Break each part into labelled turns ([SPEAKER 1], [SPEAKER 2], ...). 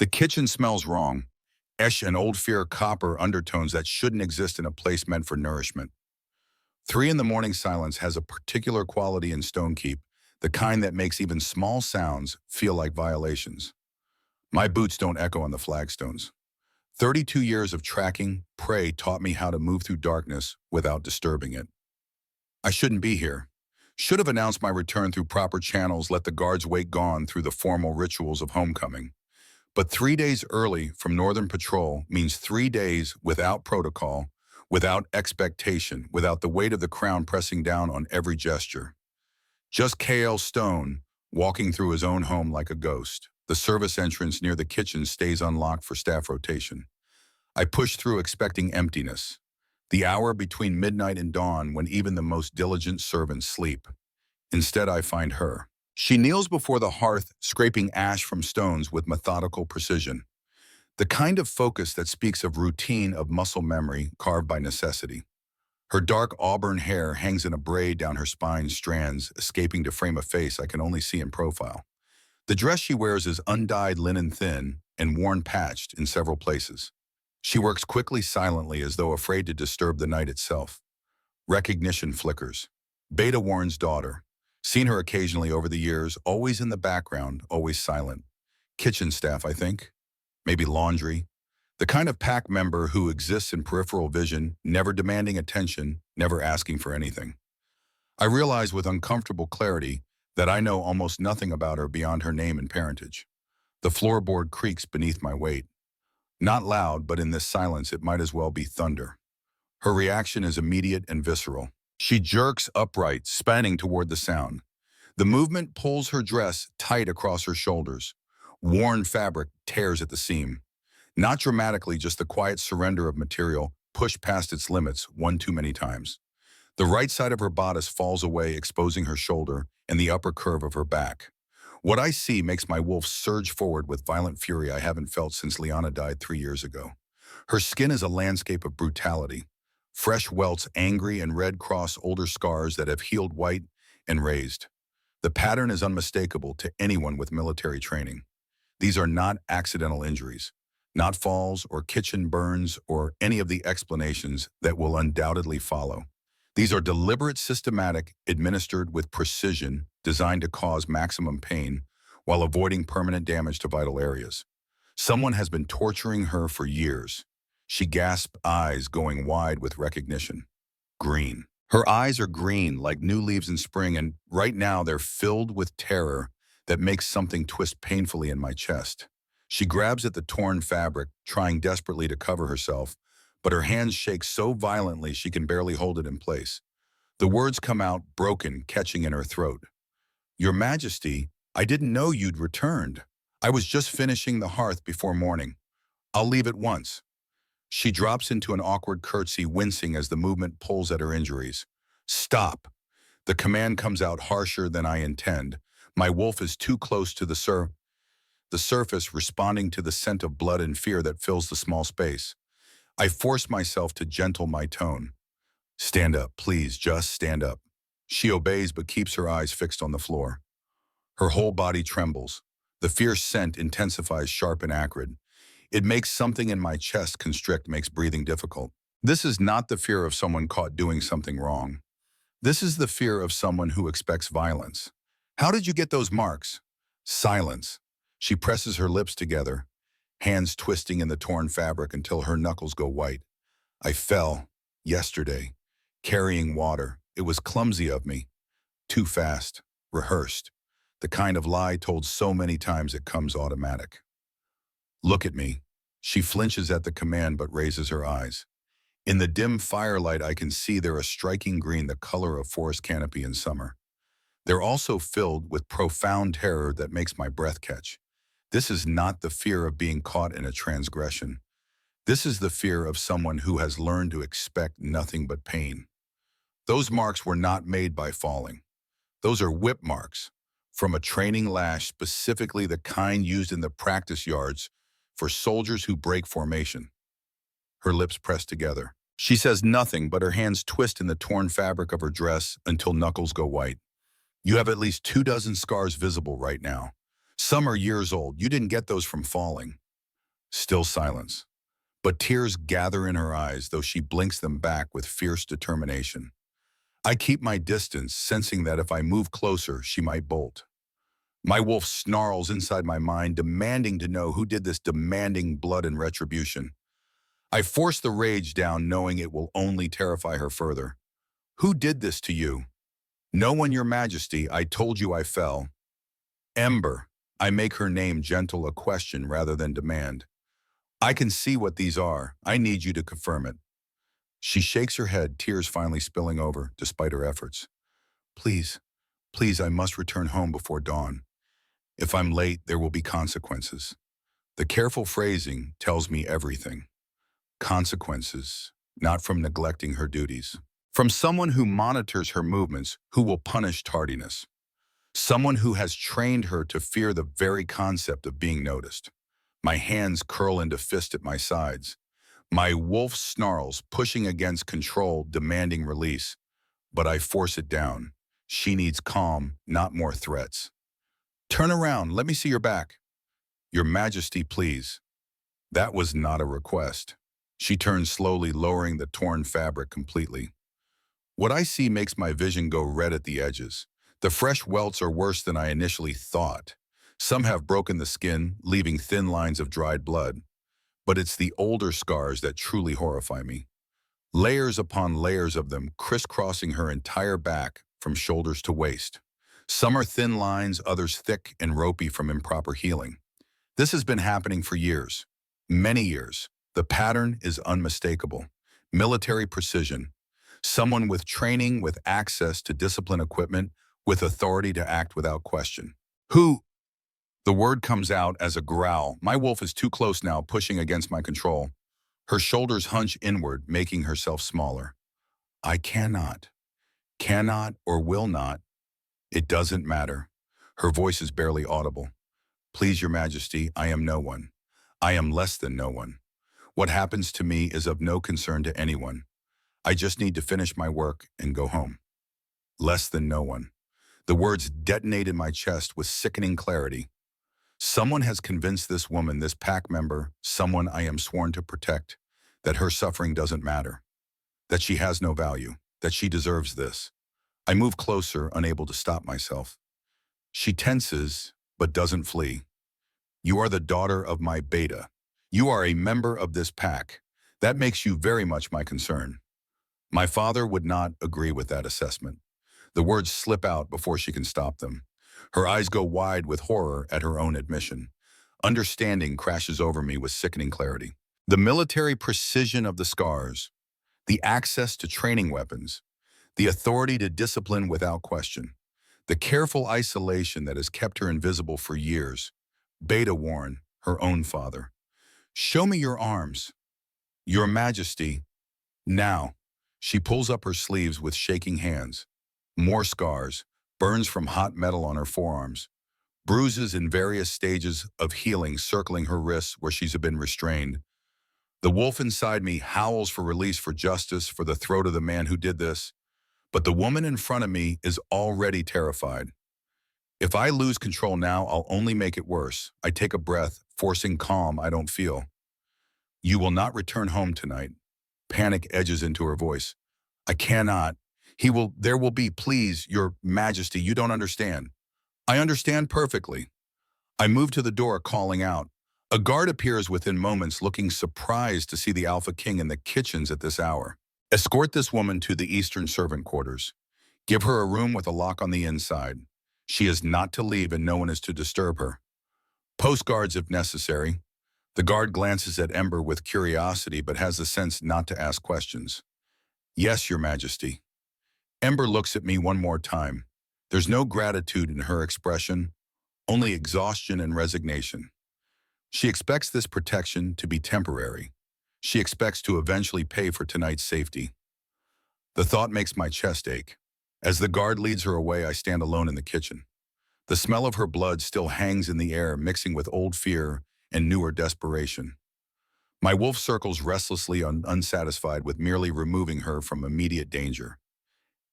[SPEAKER 1] The kitchen smells wrong. Ash and old fear copper undertones that shouldn't exist in a place meant for nourishment. 3 in the morning silence has a particular quality in Stonekeep, the kind that makes even small sounds feel like violations. My boots don't echo on the flagstones. 32 years of tracking prey taught me how to move through darkness without disturbing it. I shouldn't be here. Should have announced my return through proper channels, let the guards wait gone through the formal rituals of homecoming. But 3 days early from Northern Patrol means 3 days without protocol, without expectation, without the weight of the crown pressing down on every gesture. Just K.L. Stone, walking through his own home like a ghost. The service entrance near the kitchen stays unlocked for staff rotation. I push through expecting emptiness. The hour between midnight and dawn when even the most diligent servants sleep. Instead, I find her. She kneels before the hearth, scraping ash from stones with methodical precision. The kind of focus that speaks of routine, of muscle memory carved by necessity. Her dark auburn hair hangs in a braid down her spine, strands escaping to frame a face I can only see in profile. The dress she wears is undyed linen thin and worn patched in several places. She works quickly, silently, as though afraid to disturb the night itself. Recognition flickers. Beta Warren's daughter. Seen her occasionally over the years, always in the background, always silent. Kitchen staff, I think. Maybe laundry. The kind of pack member who exists in peripheral vision, never demanding attention, never asking for anything. I realize with uncomfortable clarity that I know almost nothing about her beyond her name and parentage. The floorboard creaks beneath my weight. Not loud, but in this silence it might as well be thunder. Her reaction is immediate and visceral. She jerks upright, spanning toward the sound. The movement pulls her dress tight across her shoulders. Worn fabric tears at the seam. Not dramatically, just the quiet surrender of material pushed past its limits one too many times. The right side of her bodice falls away, exposing her shoulder and the upper curve of her back. What I see makes my wolf surge forward with violent fury I haven't felt since Liana died 3 years ago. Her skin is a landscape of brutality. Fresh welts, angry and red cross older scars that have healed white and raised. The pattern is unmistakable to anyone with military training. These are not accidental injuries, not falls or kitchen burns or any of the explanations that will undoubtedly follow. These are deliberate, systematic, administered with precision, designed to cause maximum pain while avoiding permanent damage to vital areas. Someone has been torturing her for years. She gasps, eyes going wide with recognition. Green. Her eyes are green like new leaves in spring, and right now they're filled with terror that makes something twist painfully in my chest. She grabs at the torn fabric, trying desperately to cover herself, but her hands shake so violently she can barely hold it in place. The words come out broken, catching in her throat. "Your Majesty, I didn't know you'd returned. I was just finishing the hearth before morning. I'll leave at once." She drops into an awkward curtsy, wincing as the movement pulls at her injuries. "Stop." The command comes out harsher than I intend. My wolf is too close to the surface, responding to the scent of blood and fear that fills the small space. I force myself to gentle my tone. "Stand up, please, just stand up." She obeys but keeps her eyes fixed on the floor. Her whole body trembles. The fierce scent intensifies, sharp and acrid. It makes something in my chest constrict, makes breathing difficult. This is not the fear of someone caught doing something wrong. This is the fear of someone who expects violence. "How did you get those marks?" Silence. She presses her lips together, hands twisting in the torn fabric until her knuckles go white. "I fell, yesterday, carrying water. It was clumsy of me. Too fast, rehearsed. The kind of lie told so many times it comes automatic." "Look at me." She flinches at the command but raises her eyes. In the dim firelight I can see they're a striking green, the color of forest canopy in summer. They're also filled with profound terror that makes my breath catch. This is not the fear of being caught in a transgression. This is the fear of someone who has learned to expect nothing but pain. Those marks were not made by falling. Those are whip marks from a training lash, specifically the kind used in the practice yards for soldiers who break formation. Her lips press together. She says nothing, but her hands twist in the torn fabric of her dress until knuckles go white. "You have at least 24 scars visible right now. Some are years old. You didn't get those from falling." Still silence. But tears gather in her eyes, though she blinks them back with fierce determination. I keep my distance, sensing that if I move closer, she might bolt. My wolf snarls inside my mind, demanding to know who did this, demanding blood and retribution. I force the rage down, knowing it will only terrify her further. Who did this to you? No one, Your Majesty. I told you I fell. Ember. I make her name gentle, a question rather than demand. I can see what these are. I need you to confirm it. She shakes her head, tears finally spilling over, despite her efforts. Please, please, I must return home before dawn. If I'm late, there will be consequences. The careful phrasing tells me everything. Consequences, not from neglecting her duties. From someone who monitors her movements, who will punish tardiness. Someone who has trained her to fear the very concept of being noticed. My hands curl into fist at my sides. My wolf snarls, pushing against control, demanding release. But I force it down. She needs calm, not more threats. Turn around, let me see your back. Your Majesty, please. That was not a request. She turns slowly, lowering the torn fabric completely. What I see makes my vision go red at the edges. The fresh welts are worse than I initially thought. Some have broken the skin, leaving thin lines of dried blood. But it's the older scars that truly horrify me. Layers upon layers of them, crisscrossing her entire back from shoulders to waist. Some are thin lines, others thick and ropey from improper healing. This has been happening for years, many years. The pattern is unmistakable. Military precision. Someone with training, with access to discipline equipment, with authority to act without question. Who? The word comes out as a growl. My wolf is too close now, pushing against my control. Her shoulders hunch inward, making herself smaller. I cannot or will not. It doesn't matter. Her voice is barely audible. Please, Your Majesty, I am no one. I am less than no one. What happens to me is of no concern to anyone. I just need to finish my work and go home. Less than no one. The words detonate in my chest with sickening clarity. Someone has convinced this woman, this pack member, someone I am sworn to protect, that her suffering doesn't matter, that she has no value, that she deserves this. I move closer, unable to stop myself. She tenses, but doesn't flee. You are the daughter of my beta. You are a member of this pack. That makes you very much my concern. My father would not agree with that assessment. The words slip out before she can stop them. Her eyes go wide with horror at her own admission. Understanding crashes over me with sickening clarity. The military precision of the scars, the access to training weapons, the authority to discipline without question, the careful isolation that has kept her invisible for years. Beta Warren, her own father. Show me your arms. Your Majesty. Now. She pulls up her sleeves with shaking hands. More scars, burns from hot metal on her forearms, bruises in various stages of healing circling her wrists where she's been restrained. The wolf inside me howls for release, for justice, for the throat of the man who did this. But the woman in front of me is already terrified. If I lose control now, I'll only make it worse. I take a breath, forcing calm I don't feel. You will not return home tonight. Panic edges into her voice. I cannot. There will be, please, Your Majesty, you don't understand. I understand perfectly. I move to the door, calling out. A guard appears within moments, looking surprised to see the Alpha King in the kitchens at this hour. Escort this woman to the eastern servant quarters. Give her a room with a lock on the inside. She is not to leave and no one is to disturb her. Post guards if necessary. The guard glances at Ember with curiosity but has the sense not to ask questions. Yes, Your Majesty. Ember looks at me one more time. There's no gratitude in her expression, only exhaustion and resignation. She expects this protection to be temporary. She expects to eventually pay for tonight's safety. The thought makes my chest ache. As the guard leads her away, I stand alone in the kitchen. The smell of her blood still hangs in the air, mixing with old fear and newer desperation. My wolf circles restlessly, unsatisfied with merely removing her from immediate danger.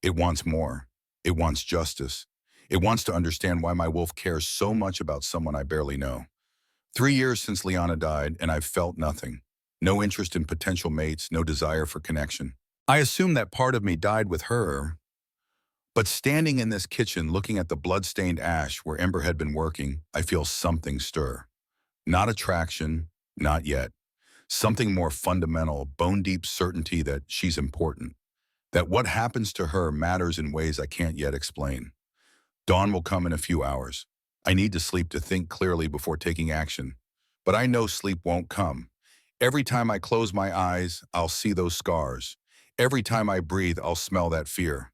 [SPEAKER 1] It wants more. It wants justice. It wants to understand why my wolf cares so much about someone I barely know. 3 years since Liana died, and I've felt nothing. No interest in potential mates, no desire for connection. I assume that part of me died with her, but standing in this kitchen looking at the blood-stained ash where Ember had been working, I feel something stir. Not attraction, not yet. Something more fundamental, bone-deep certainty that she's important. That what happens to her matters in ways I can't yet explain. Dawn will come in a few hours. I need to sleep to think clearly before taking action. But I know sleep won't come. Every time I close my eyes, I'll see those scars. Every time I breathe, I'll smell that fear.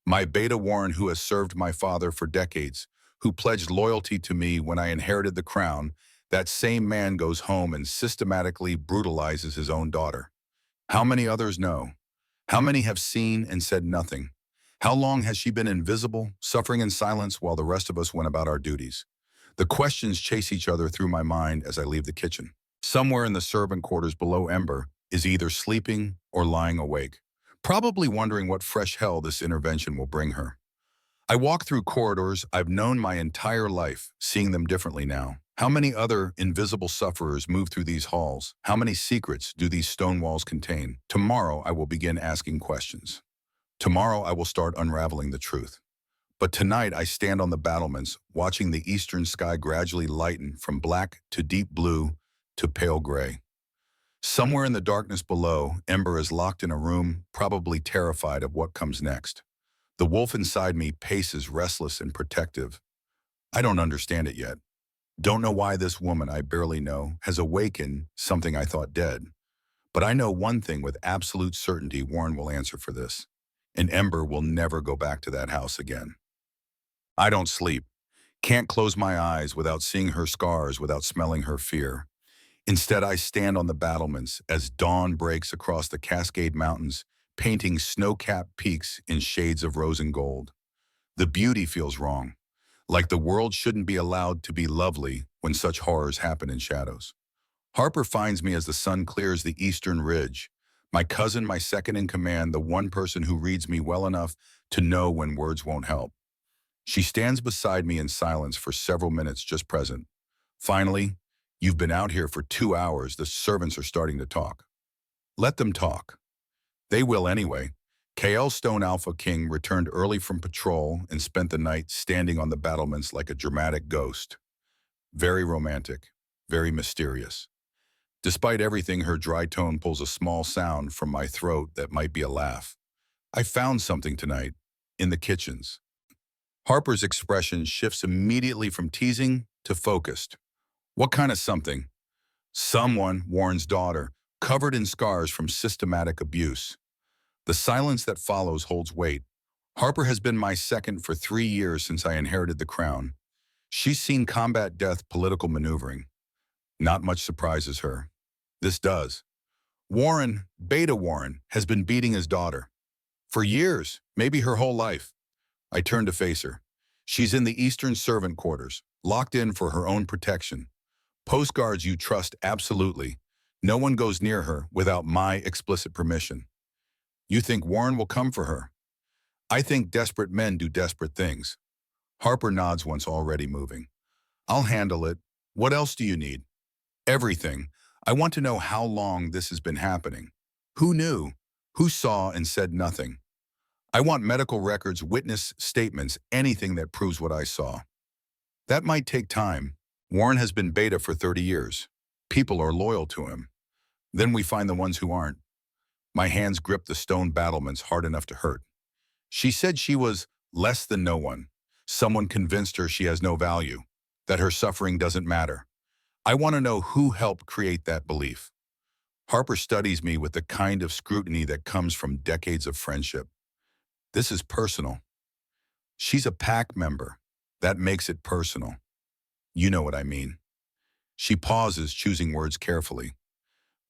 [SPEAKER 1] My beta Warren, who has served my father for decades, who pledged loyalty to me when I inherited the crown, that same man goes home and systematically brutalizes his own daughter. How many others know? How many have seen and said nothing? How long has she been invisible, suffering in silence while the rest of us went about our duties? The questions chase each other through my mind as I leave the kitchen. Somewhere in the servant quarters below Ember is either sleeping or lying awake, probably wondering what fresh hell this intervention will bring her. I walk through corridors I've known my entire life, seeing them differently now. How many other invisible sufferers move through these halls? How many secrets do these stone walls contain? Tomorrow I will begin asking questions. Tomorrow I will start unraveling the truth. But tonight I stand on the battlements, watching the eastern sky gradually lighten from black to deep blue to pale gray. Somewhere in the darkness below, Ember is locked in a room, probably terrified of what comes next. The wolf inside me paces restless and protective. I don't understand it yet. Don't know why this woman I barely know has awakened something I thought dead. But I know one thing with absolute certainty: Warren will answer for this. And Ember will never go back to that house again. I don't sleep. Can't close my eyes without seeing her scars, without smelling her fear. Instead, I stand on the battlements as dawn breaks across the Cascade Mountains, painting snow-capped peaks in shades of rose and gold. The beauty feels wrong, like the world shouldn't be allowed to be lovely when such horrors happen in shadows. Harper finds me as the sun clears the eastern ridge. My cousin, my second in command, the one person who reads me well enough to know when words won't help. She stands beside me in silence for several minutes, just present. Finally, "You've been out here for 2 hours. The servants are starting to talk." Let them talk. They will anyway. KL Stone Alpha King returned early from patrol and spent the night standing on the battlements like a dramatic ghost. Very romantic, very mysterious. Despite everything, her dry tone pulls a small sound from my throat that might be a laugh. I found something tonight, in the kitchens. Harper's expression shifts immediately from teasing to focused. What kind of something? Someone, Warren's daughter, covered in scars from systematic abuse. The silence that follows holds weight. Harper has been my second for 3 years since I inherited the crown. She's seen combat, death, political maneuvering. Not much surprises her. This does. Warren, Beta Warren, has been beating his daughter. For years, maybe her whole life. I turn to face her. She's in the eastern servant quarters, locked in for her own protection. Postguards you trust absolutely. No one goes near her without my explicit permission. You think Warren will come for her? I think desperate men do desperate things. Harper nods once already moving. I'll handle it. What else do you need? Everything. I want to know how long this has been happening. Who knew? Who saw and said nothing? I want medical records, witness statements, anything that proves what I saw. That might take time. Warren has been beta for 30 years. People are loyal to him. Then we find the ones who aren't. My hands grip the stone battlements hard enough to hurt. She said she was less than no one. Someone convinced her she has no value, that her suffering doesn't matter. I want to know who helped create that belief. Harper studies me with the kind of scrutiny that comes from decades of friendship. This is personal. She's a pack member. That makes it personal. You know what I mean. She pauses, choosing words carefully.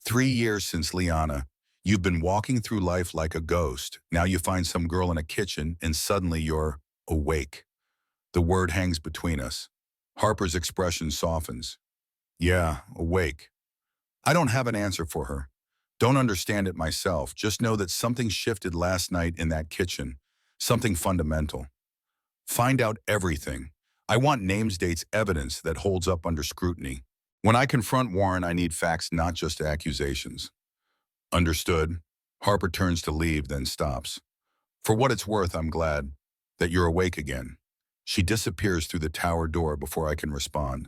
[SPEAKER 1] 3 years since Liana. You've been walking through life like a ghost. Now you find some girl in a kitchen and suddenly you're awake. The word hangs between us. Harper's expression softens. Yeah, awake. I don't have an answer for her. Don't understand it myself. Just know that something shifted last night in that kitchen. Something fundamental. Find out everything. I want names, dates, evidence that holds up under scrutiny. When I confront Warren, I need facts, not just accusations. Understood. Harper turns to leave, then stops. For what it's worth, I'm glad that you're awake again. She disappears through the tower door before I can respond.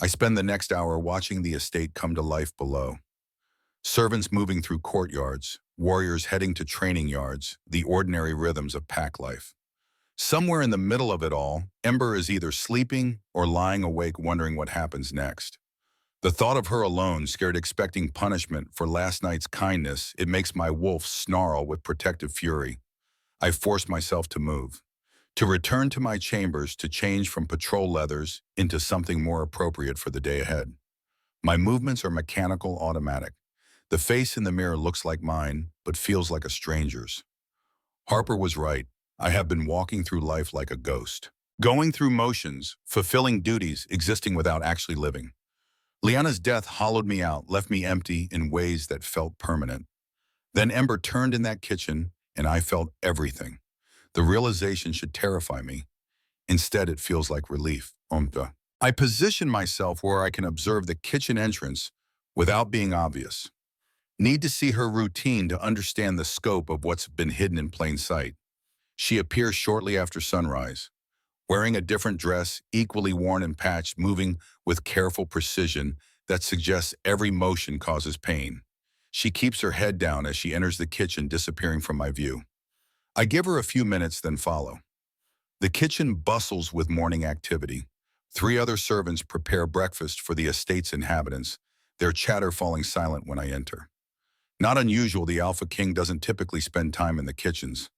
[SPEAKER 1] I spend the next hour watching the estate come to life below. Servants moving through courtyards, warriors heading to training yards, the ordinary rhythms of pack life. Somewhere in the middle of it all, Ember is either sleeping or lying awake wondering what happens next. The thought of her alone, scared expecting punishment for last night's kindness, it makes my wolf snarl with protective fury. I force myself to move, to return to my chambers, to change from patrol leathers into something more appropriate for the day ahead. My movements are mechanical, automatic. The face in the mirror looks like mine, but feels like a stranger's. Harper was right. I have been walking through life like a ghost. Going through motions, fulfilling duties, existing without actually living. Liana's death hollowed me out, left me empty in ways that felt permanent. Then Ember turned in that kitchen, and I felt everything. The realization should terrify me. Instead, it feels like relief. I position myself where I can observe the kitchen entrance without being obvious. Need to see her routine to understand the scope of what's been hidden in plain sight. She appears shortly after sunrise, wearing a different dress, equally worn and patched, moving with careful precision that suggests every motion causes pain. She keeps her head down as she enters the kitchen, disappearing from my view. I give her a few minutes, then follow. The kitchen bustles with morning activity. 3 other servants prepare breakfast for the estate's inhabitants, their chatter falling silent when I enter. Not unusual, the Alpha King doesn't typically spend time in the kitchens.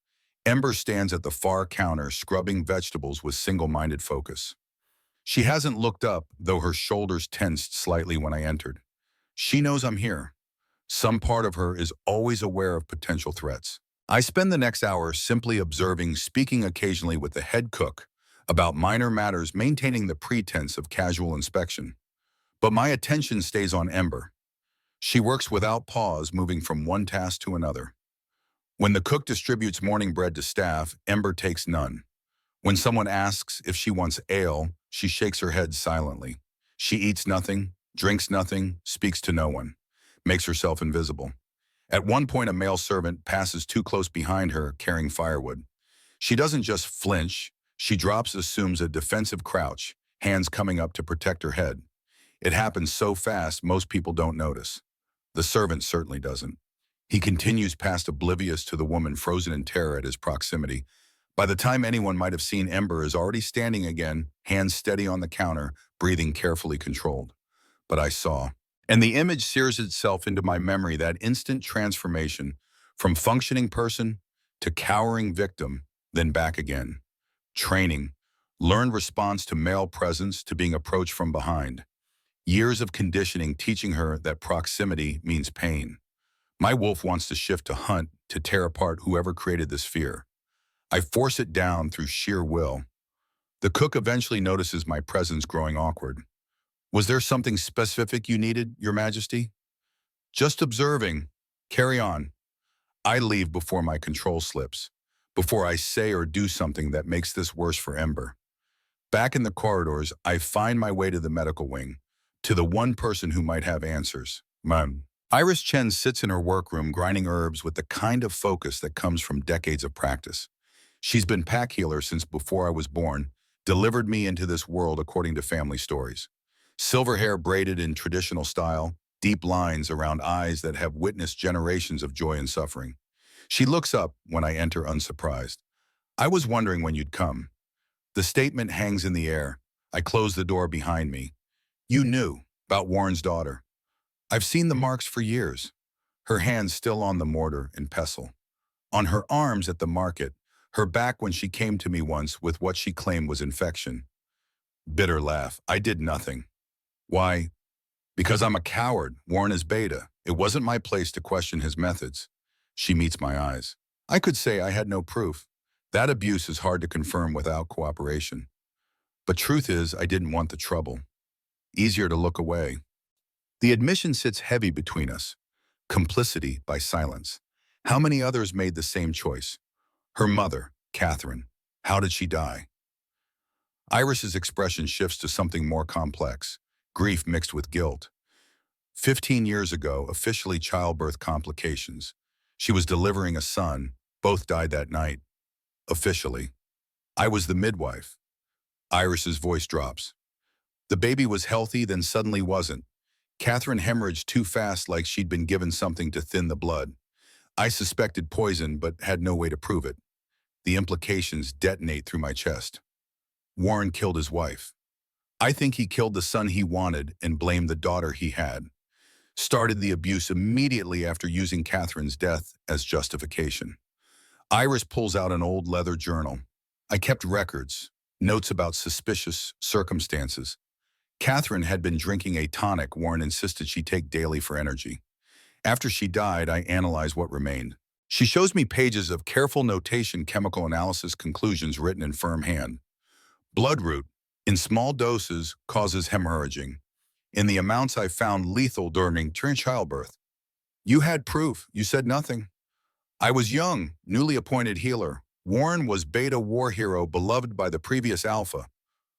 [SPEAKER 1] Ember stands at the far counter, scrubbing vegetables with single-minded focus. She hasn't looked up, though her shoulders tensed slightly when I entered. She knows I'm here. Some part of her is always aware of potential threats. I spend the next hour simply observing, speaking occasionally with the head cook about minor matters, maintaining the pretense of casual inspection. But my attention stays on Ember. She works without pause, moving from one task to another. When the cook distributes morning bread to staff, Ember takes none. When someone asks if she wants ale, she shakes her head silently. She eats nothing, drinks nothing, speaks to no one, makes herself invisible. At one point, a male servant passes too close behind her, carrying firewood. She doesn't just flinch, she drops, assumes a defensive crouch, hands coming up to protect her head. It happens so fast, most people don't notice. The servant certainly doesn't. He continues past, oblivious to the woman frozen in terror at his proximity. By the time anyone might have seen, Ember is already standing again, hands steady on the counter, breathing carefully controlled. But I saw. And the image sears itself into my memory, that instant transformation from functioning person to cowering victim, then back again. Training, learned response to male presence, to being approached from behind. Years of conditioning teaching her that proximity means pain. My wolf wants to shift to hunt, to tear apart whoever created this fear. I force it down through sheer will. The cook eventually notices my presence growing awkward. Was there something specific you needed, Your Majesty? Just observing. Carry on. I leave before my control slips, before I say or do something that makes this worse for Ember. Back in the corridors, I find my way to the medical wing, to the one person who might have answers. Mom. Iris Chen sits in her workroom grinding herbs with the kind of focus that comes from decades of practice. She's been pack healer since before I was born, delivered me into this world according to family stories. Silver hair braided in traditional style, deep lines around eyes that have witnessed generations of joy and suffering. She looks up when I enter unsurprised. I was wondering when you'd come. The statement hangs in the air. I close the door behind me. You knew about Warren's daughter. I've seen the marks for years. Her hands still on the mortar and pestle. On her arms at the market, her back when she came to me once with what she claimed was infection. Bitter laugh. I did nothing. Why? Because I'm a coward. Warren is beta. It wasn't my place to question his methods. She meets my eyes. I could say I had no proof. That abuse is hard to confirm without cooperation. But truth is, I didn't want the trouble. Easier to look away. The admission sits heavy between us. Complicity by silence. How many others made the same choice? Her mother, Catherine. How did she die? Iris's expression shifts to something more complex. grief mixed with guilt. 15 years ago, officially childbirth complications. She was delivering a son. Both died that night. Officially. I was the midwife. Iris's voice drops. The baby was healthy, then suddenly wasn't. Catherine hemorrhaged too fast, like she'd been given something to thin the blood. I suspected poison, but had no way to prove it. The implications detonate through my chest. Warren killed his wife. I think he killed the son he wanted and blamed the daughter he had. Started the abuse immediately after using Catherine's death as justification. Iris pulls out an old leather journal. I kept records, notes about suspicious circumstances. Catherine had been drinking a tonic Warren insisted she take daily for energy. After she died, I analyzed what remained. She shows me pages of careful notation, chemical analysis conclusions written in firm hand. Bloodroot, in small doses, causes hemorrhaging. In the amounts I found, lethal during childbirth. You had proof. You said nothing. I was young, newly appointed healer. Warren was beta war hero, beloved by the previous alpha.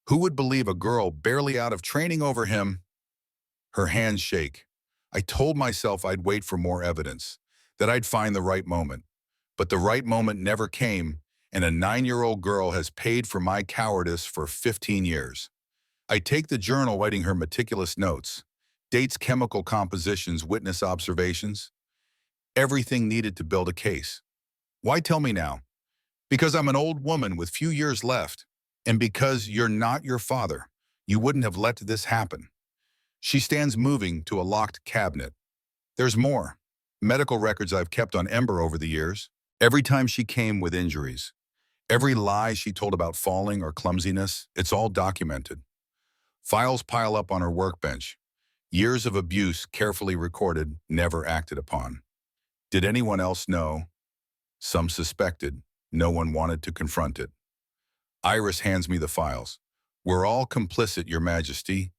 [SPEAKER 1] Who would believe a girl barely out of training over him? Her hands shake. I told myself I'd wait for more evidence, that I'd find the right moment. But the right moment never came, and a 9-year-old girl has paid for my cowardice for 15 years. I take the journal, writing her meticulous notes, dates, chemical compositions, witness observations, everything needed to build a case. Why tell me now? Because I'm an old woman with few years left, and because you're not your father. You wouldn't have let this happen. She stands, moving to a locked cabinet. There's more. Medical records I've kept on Ember over the years. Every time she came with injuries, every lie she told about falling or clumsiness, it's all documented. Files pile up on her workbench. Years of abuse carefully recorded, never acted upon. Did anyone else know? Some suspected. No one wanted to confront it. Iris hands me the files. We're all complicit, Your Majesty.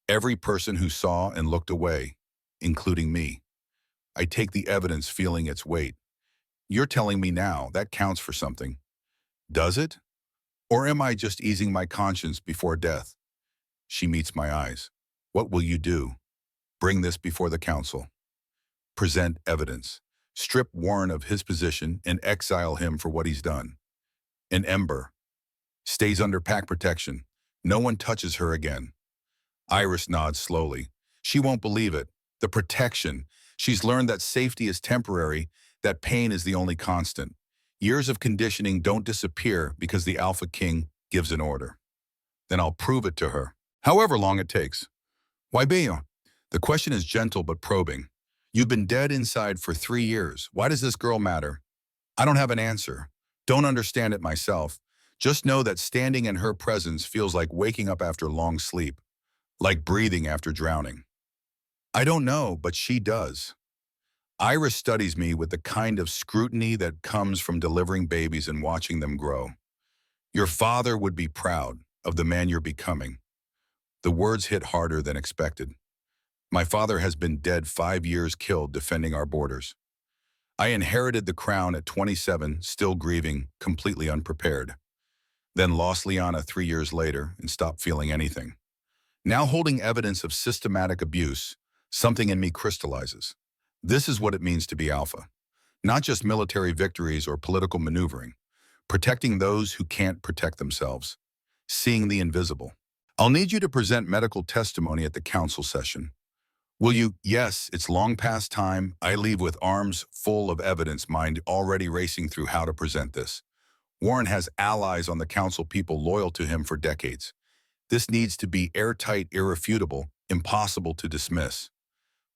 [SPEAKER 1] Every person who saw and looked away, including me. I take the evidence, feeling its weight. You're telling me now that counts for something. Does it? Or am I just easing my conscience before death? She meets my eyes. What will you do? Bring this before the council. Present evidence. Strip Warren of his position and exile him for what he's done. And Ember stays under pack protection. No one touches her again. Iris nods slowly. She won't believe it. The protection. She's learned that safety is temporary, that pain is the only constant. Years of conditioning don't disappear because the Alpha King gives an order. Then I'll prove it to her, however long it takes. Why be you? The question is gentle but probing. You've been dead inside for 3 years. Why does this girl matter? I don't have an answer. Don't understand it myself. Just know that standing in her presence feels like waking up after long sleep, like breathing after drowning. I don't know, but she does. Iris studies me with the kind of scrutiny that comes from delivering babies and watching them grow. Your father would be proud of the man you're becoming. The words hit harder than expected. My father has been dead 5 years, killed defending our borders. I inherited the crown at 27, still grieving, completely unprepared. Then lost Liana 3 years later and stopped feeling anything. Now holding evidence of systematic abuse, something in me crystallizes. This is what it means to be alpha. Not just military victories or political maneuvering. Protecting those who can't protect themselves. Seeing the invisible. I'll need you to present medical testimony at the council session. Will you? Yes, it's long past time. I leave with arms full of evidence, mind already racing through how to present this. Warren has allies on the council, people loyal to him for decades. This needs to be airtight, irrefutable, impossible to dismiss.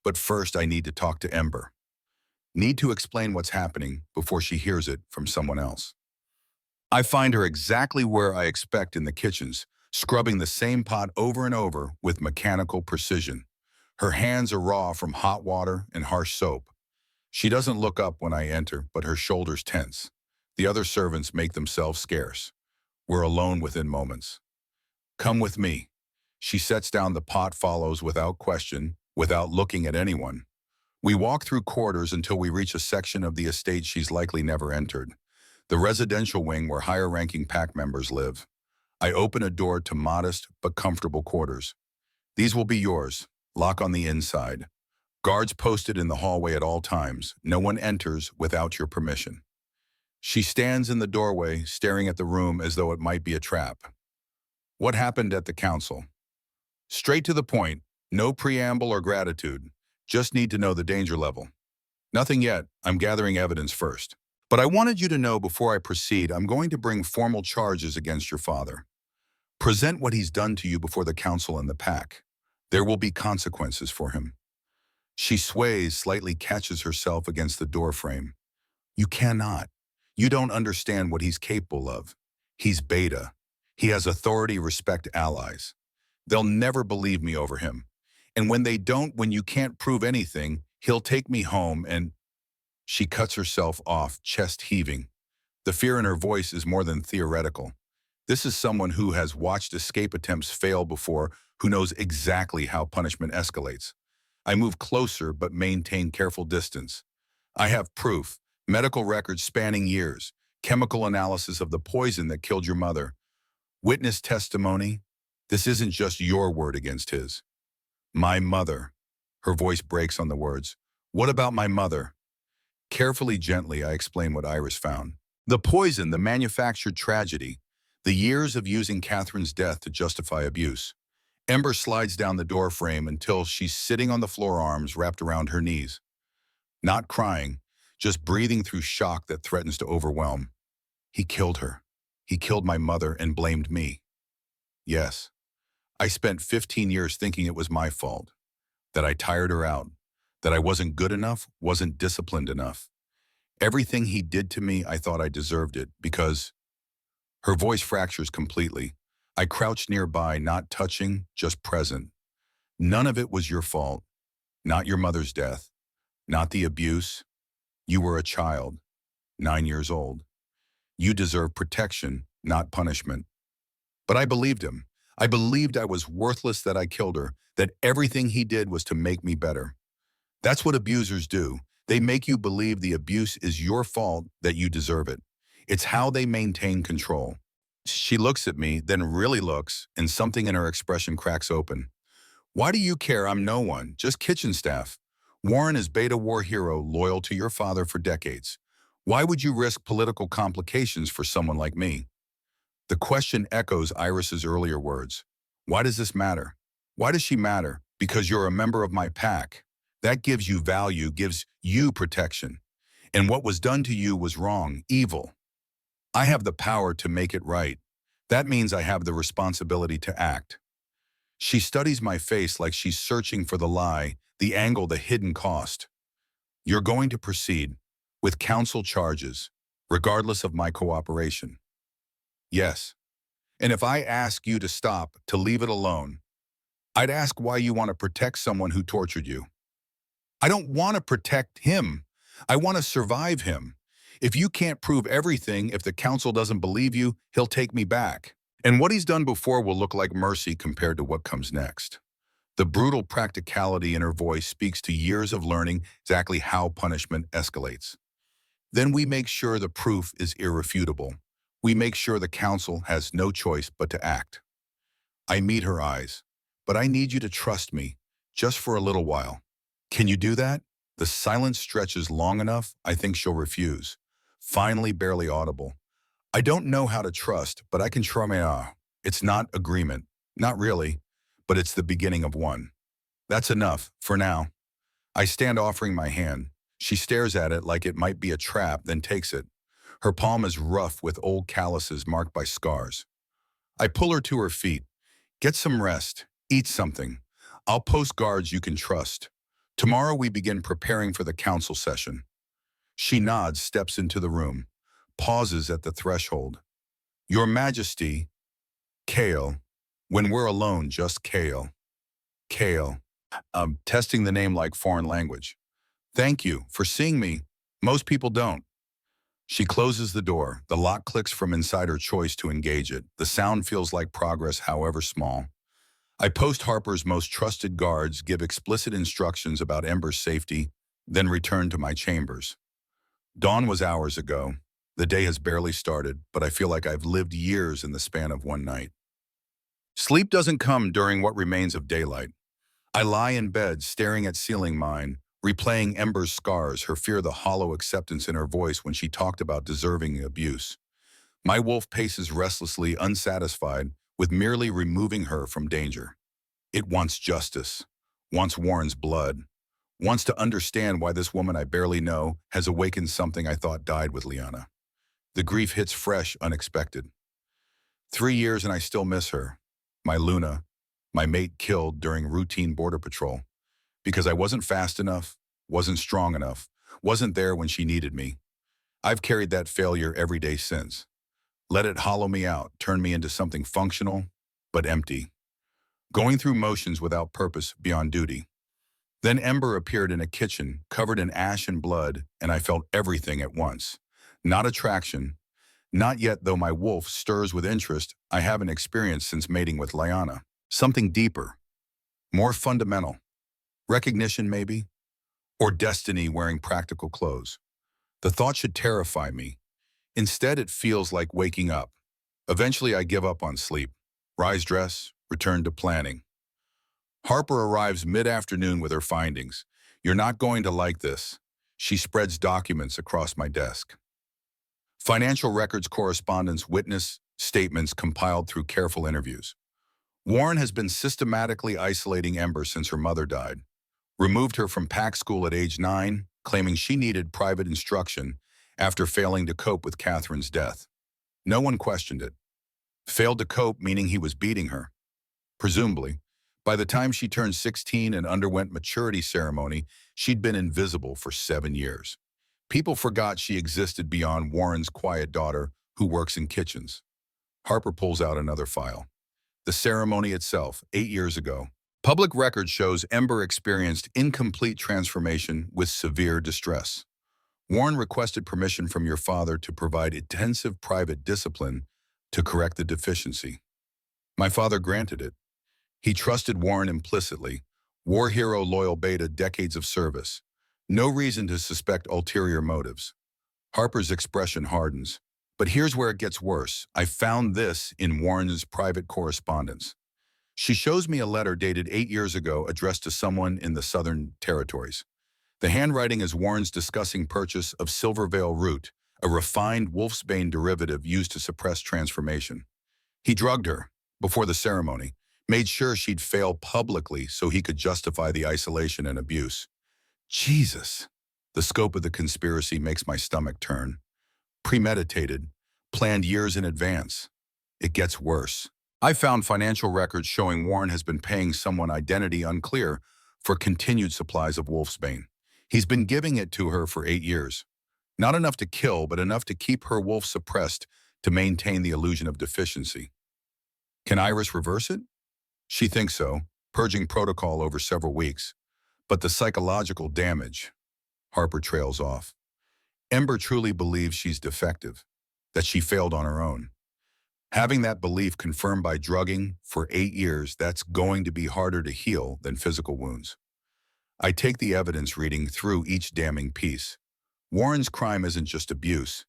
[SPEAKER 1] But first, I need to talk to Ember. Need to explain what's happening before she hears it from someone else. I find her exactly where I expect, in the kitchens, scrubbing the same pot over and over with mechanical precision. Her hands are raw from hot water and harsh soap. She doesn't look up when I enter, but her shoulders tense. The other servants make themselves scarce. We're alone within moments. Come with me. She sets down the pot, follows without question, without looking at anyone. We walk through corridors until we reach a section of the estate she's likely never entered. The residential wing where higher-ranking pack members live. I open a door to modest but comfortable quarters. These will be yours. Lock on the inside. Guards posted in the hallway at all times. No one enters without your permission. She stands in the doorway, staring at the room as though it might be a trap. What happened at the council? Straight to the point. No preamble or gratitude. Just need to know the danger level. Nothing yet. I'm gathering evidence first. But I wanted you to know before I proceed, I'm going to bring formal charges against your father. Present what he's done to you before the council and the pack. There will be consequences for him. She sways, slightly catches herself against the doorframe. You cannot. You don't understand what he's capable of. He's beta. He has authority, respect allies. They'll never believe me over him. And when they don't, when you can't prove anything, he'll take me home and... She cuts herself off, chest heaving. The fear in her voice is more than theoretical. This is someone who has watched escape attempts fail before, who knows exactly how punishment escalates. I move closer but maintain careful distance. I have proof, medical records spanning years, chemical analysis of the poison that killed your mother, witness testimony. This isn't just your word against his. My mother. Her voice breaks on the words. What about my mother? Carefully, gently, I explain what Iris found. The poison, the manufactured tragedy, the years of using Catherine's death to justify abuse. Ember slides down the door frame until she's sitting on the floor, arms wrapped around her knees. Not crying, just breathing through shock that threatens to overwhelm. He killed her. He killed my mother and blamed me. Yes, I spent 15 years thinking it was my fault, that I tired her out, that I wasn't good enough, wasn't disciplined enough. Everything he did to me, I thought I deserved it because... Her voice fractures completely. I crouched nearby, not touching, just present. None of it was your fault. Not your mother's death. Not the abuse. You were a child, 9 years old. You deserve protection, not punishment. But I believed him. I believed I was worthless, that I killed her, that everything he did was to make me better. That's what abusers do. They make you believe the abuse is your fault, that you deserve it. It's how they maintain control. She looks at me, then really looks, and something in her expression cracks open. Why do you care? I'm no one, just kitchen staff. Warren is beta war hero, loyal to your father for decades. Why would you risk political complications for someone like me? The question echoes Iris's earlier words. Why does this matter? Why does she matter? Because you're a member of my pack. That gives you value, gives you protection. And what was done to you was wrong, evil. I have the power to make it right. That means I have the responsibility to act. She studies my face like she's searching for the lie, the angle, the hidden cost. You're going to proceed with counsel charges, regardless of my cooperation. Yes. And if I ask you to stop, to leave it alone, I'd ask why you want to protect someone who tortured you. I don't want to protect him. I want to survive him. If you can't prove everything, if the council doesn't believe you, he'll take me back. And what he's done before will look like mercy compared to what comes next. The brutal practicality in her voice speaks to years of learning exactly how punishment escalates. Then we make sure the proof is irrefutable. We make sure the council has no choice but to act. I meet her eyes. But I need you to trust me, just for a little while. Can you do that? The silence stretches long enough, I think she'll refuse. Finally, barely audible. I don't know how to trust, but I can try my... It's not agreement. Not really. But it's the beginning of one. That's enough, for now. I stand offering my hand. She stares at it like it might be a trap, then takes it. Her palm is rough with old calluses marked by scars. I pull her to her feet. Get some rest. Eat something. I'll post guards you can trust. Tomorrow we begin preparing for the council session. She nods, steps into the room, pauses at the threshold. Your Majesty, Kale. When we're alone, just Kale. Kale. Testing the name like foreign language. Thank you for seeing me. Most people don't. She closes the door. The lock clicks from inside her choice to engage it. The sound feels like progress, however small. I post Harper's most trusted guards, give explicit instructions about Ember's safety, then return to my chambers. Dawn was hours ago. The day has barely started, but I feel like I've lived years in the span of one night. Sleep doesn't come during what remains of daylight. I lie in bed, staring at ceiling mine, replaying Ember's scars, her fear, the hollow acceptance in her voice when she talked about deserving abuse. My wolf paces restlessly, unsatisfied with merely removing her from danger. It wants justice, wants Warren's blood, wants to understand why this woman I barely know has awakened something I thought died with Liana. The grief hits fresh, unexpected. 3 years and I still miss her. My Luna, my mate killed during routine border patrol. Because I wasn't fast enough, wasn't strong enough, wasn't there when she needed me. I've carried that failure every day since. Let it hollow me out, turn me into something functional, but empty. Going through motions without purpose, beyond duty. Then Ember appeared in a kitchen, covered in ash and blood, and I felt everything at once. Not attraction, not yet, though my wolf stirs with interest I haven't experienced since mating with Liana. Something deeper, more fundamental. Recognition, maybe? Or destiny wearing practical clothes. The thought should terrify me. Instead, it feels like waking up. Eventually, I give up on sleep. Rise dress, return to planning. Harper arrives mid-afternoon with her findings. You're not going to like this. She spreads documents across my desk. Financial records, correspondence, witness statements compiled through careful interviews. Warren has been systematically isolating Ember since her mother died. Removed her from PAC school at age 9, claiming she needed private instruction after failing to cope with Catherine's death. No one questioned it. Failed to cope meaning he was beating her. Presumably, by the time she turned 16 and underwent maturity ceremony, she'd been invisible for 7 years. People forgot she existed beyond Warren's quiet daughter who works in kitchens. Harper pulls out another file. The ceremony itself, 8 years ago. Public record shows Ember experienced incomplete transformation with severe distress. Warren requested permission from your father to provide intensive private discipline to correct the deficiency. My father granted it. He trusted Warren implicitly. War hero, loyal beta, decades of service. No reason to suspect ulterior motives. Harper's expression hardens. But here's where it gets worse. I found this in Warren's private correspondence. She shows me a letter dated 8 years ago addressed to someone in the Southern Territories. The handwriting is Warren's discussing purchase of Silvervale Root, a refined wolfsbane derivative used to suppress transformation. He drugged her before the ceremony, made sure she'd fail publicly so he could justify the isolation and abuse. Jesus! The scope of the conspiracy makes my stomach turn. Premeditated, planned years in advance. It gets worse. I found financial records showing Warren has been paying someone identity unclear for continued supplies of wolfsbane. He's been giving it to her for 8 years. Not enough to kill, but enough to keep her wolf suppressed to maintain the illusion of deficiency. Can Iris reverse it? She thinks so, purging protocol over several weeks. But the psychological damage, Harper trails off. Ember truly believes she's defective, that she failed on her own. Having that belief confirmed by drugging for 8 years, that's going to be harder to heal than physical wounds. I take the evidence reading through each damning piece. Warren's crime isn't just abuse.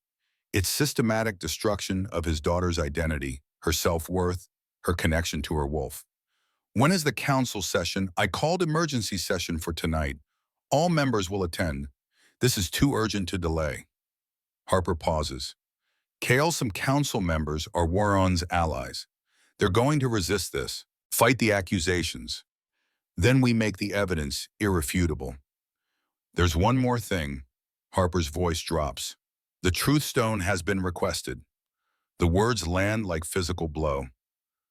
[SPEAKER 1] It's systematic destruction of his daughter's identity, her self-worth, her connection to her wolf. When is the council session? I called emergency session for tonight. All members will attend. This is too urgent to delay. Harper pauses. Kale, some council members are Warren's allies. They're going to resist this, fight the accusations. Then we make the evidence irrefutable. There's one more thing. Harper's voice drops. The truth stone has been requested. The words land like physical blow.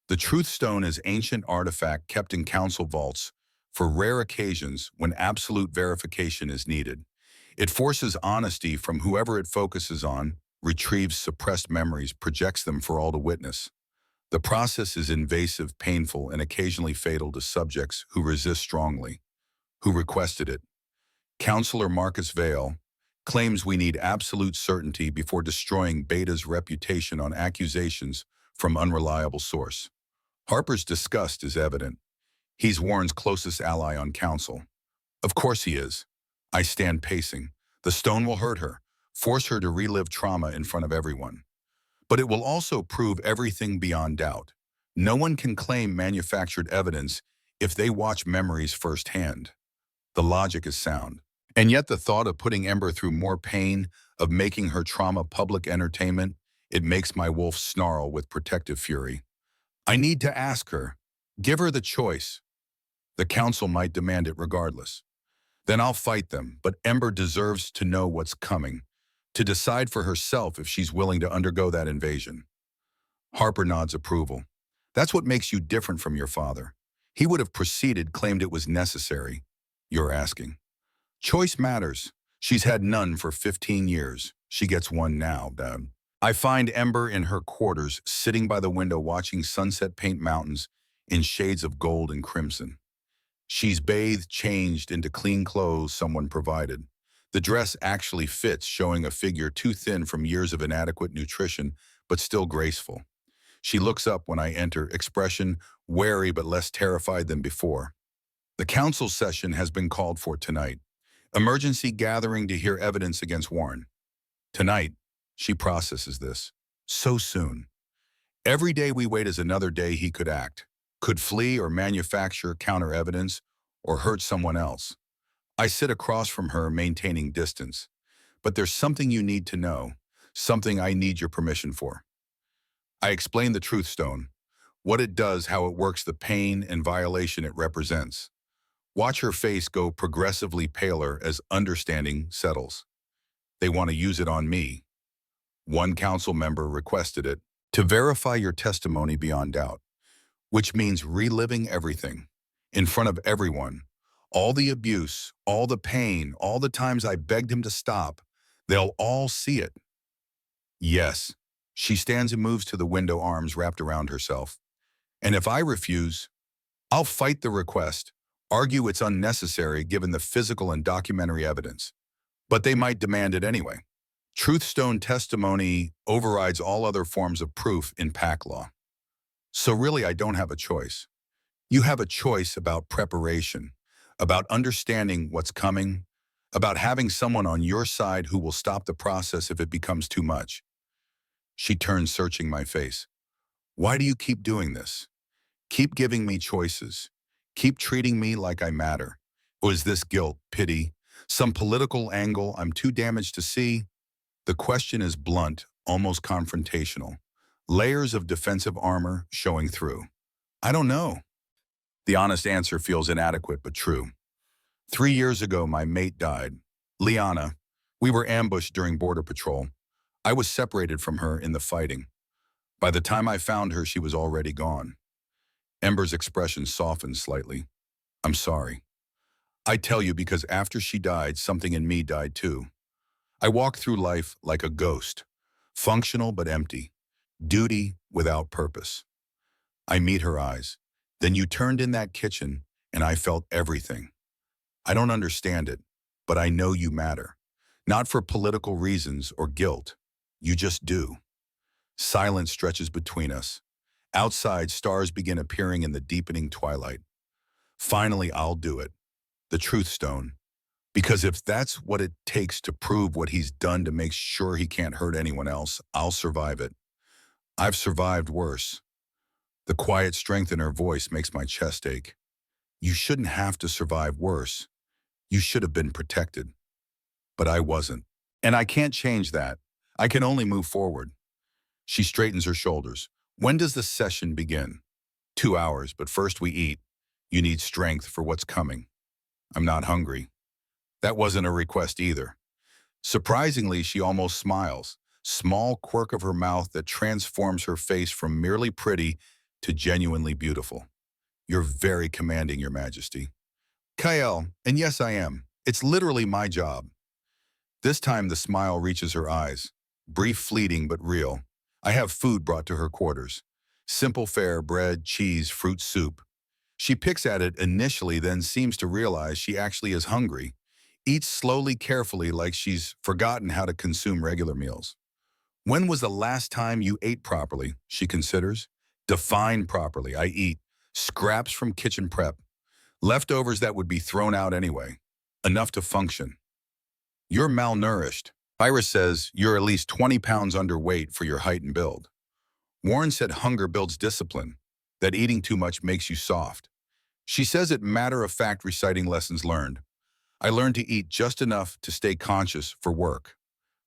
[SPEAKER 1] The truth stone is ancient artifact kept in council vaults for rare occasions when absolute verification is needed. It forces honesty from whoever it focuses on, retrieves suppressed memories, projects them for all to witness. The process is invasive, painful, and occasionally fatal to subjects who resist strongly. Who requested it? Counselor Marcus Vale claims we need absolute certainty before destroying Beta's reputation on accusations from unreliable source. Harper's disgust is evident. He's Warren's closest ally on council. Of course he is. I stand pacing. The stone will hurt her, force her to relive trauma in front of everyone. But it will also prove everything beyond doubt. No one can claim manufactured evidence if they watch memories firsthand. The logic is sound. And yet the thought of putting Ember through more pain, of making her trauma public entertainment, it makes my wolf snarl with protective fury. I need to ask her. Give her the choice. The council might demand it regardless. Then I'll fight them, but Ember deserves to know what's coming, to decide for herself if she's willing to undergo that invasion. Harper nods approval. That's what makes you different from your father. He would have proceeded, claimed it was necessary. You're asking. Choice matters. She's had none for 15 years. She gets one now, Dad. I find Ember in her quarters, sitting by the window watching sunset paint mountains in shades of gold and crimson. She's bathed, changed into clean clothes someone provided. The dress actually fits, showing a figure too thin from years of inadequate nutrition, but still graceful. She looks up when I enter, expression wary but less terrified than before. The council session has been called for tonight. Emergency gathering to hear evidence against Warren. Tonight, she processes this. So soon. Every day we wait is another day he could act, could flee or manufacture counter evidence, or hurt someone else. I sit across from her, maintaining distance. But there's something you need to know, something I need your permission for. I explain the truth stone, what it does, how it works, the pain and violation it represents. Watch her face go progressively paler as understanding settles. They want to use it on me. One council member requested it to verify your testimony beyond doubt, which means reliving everything in front of everyone. All the abuse, all the pain, all the times I begged him to stop, they'll all see it. Yes. She stands and moves to the window, arms wrapped around herself. And if I refuse, I'll fight the request, argue it's unnecessary given the physical and documentary evidence. But they might demand it anyway. Truthstone testimony overrides all other forms of proof in PAC law. So really, I don't have a choice. You have a choice about preparation, about understanding what's coming, about having someone on your side who will stop the process if it becomes too much. She turns, searching my face. Why do you keep doing this? Keep giving me choices. Keep treating me like I matter. Or is this guilt, pity, some political angle I'm too damaged to see? The question is blunt, almost confrontational. Layers of defensive armor showing through. I don't know. The honest answer feels inadequate but true. 3 years ago, my mate died. Liana. We were ambushed during border patrol. I was separated from her in the fighting. By the time I found her, she was already gone. Ember's expression softened slightly. I'm sorry. I tell you because after she died, something in me died too. I walked through life like a ghost, functional but empty, duty without purpose. I meet her eyes. Then you turned in that kitchen, and I felt everything. I don't understand it, but I know you matter. Not for political reasons or guilt. You just do. Silence stretches between us. Outside, stars begin appearing in the deepening twilight. Finally, I'll do it. The truth stone. Because if that's what it takes to prove what he's done to make sure he can't hurt anyone else, I'll survive it. I've survived worse. The quiet strength in her voice makes my chest ache. You shouldn't have to survive worse. You should have been protected. But I wasn't. And I can't change that. I can only move forward. She straightens her shoulders. When does the session begin? 2 hours, but first we eat. You need strength for what's coming. I'm not hungry. That wasn't a request either. Surprisingly, she almost smiles. Small quirk of her mouth that transforms her face from merely pretty to genuinely beautiful. You're very commanding, Your Majesty. Kyle, and yes, I am. It's literally my job. This time the smile reaches her eyes. Brief, fleeting, but real. I have food brought to her quarters. Simple fare, bread, cheese, fruit soup. She picks at it initially, then seems to realize she actually is hungry. Eats slowly, carefully, like she's forgotten how to consume regular meals. When was the last time you ate properly? She considers. Define properly. I eat scraps from kitchen prep. Leftovers that would be thrown out anyway. Enough to function. You're malnourished. Iris says you're at least 20 pounds underweight for your height and build. Warren said hunger builds discipline. that eating too much makes you soft. She says it matter-of-fact reciting lessons learned. I learned to eat just enough to stay conscious for work.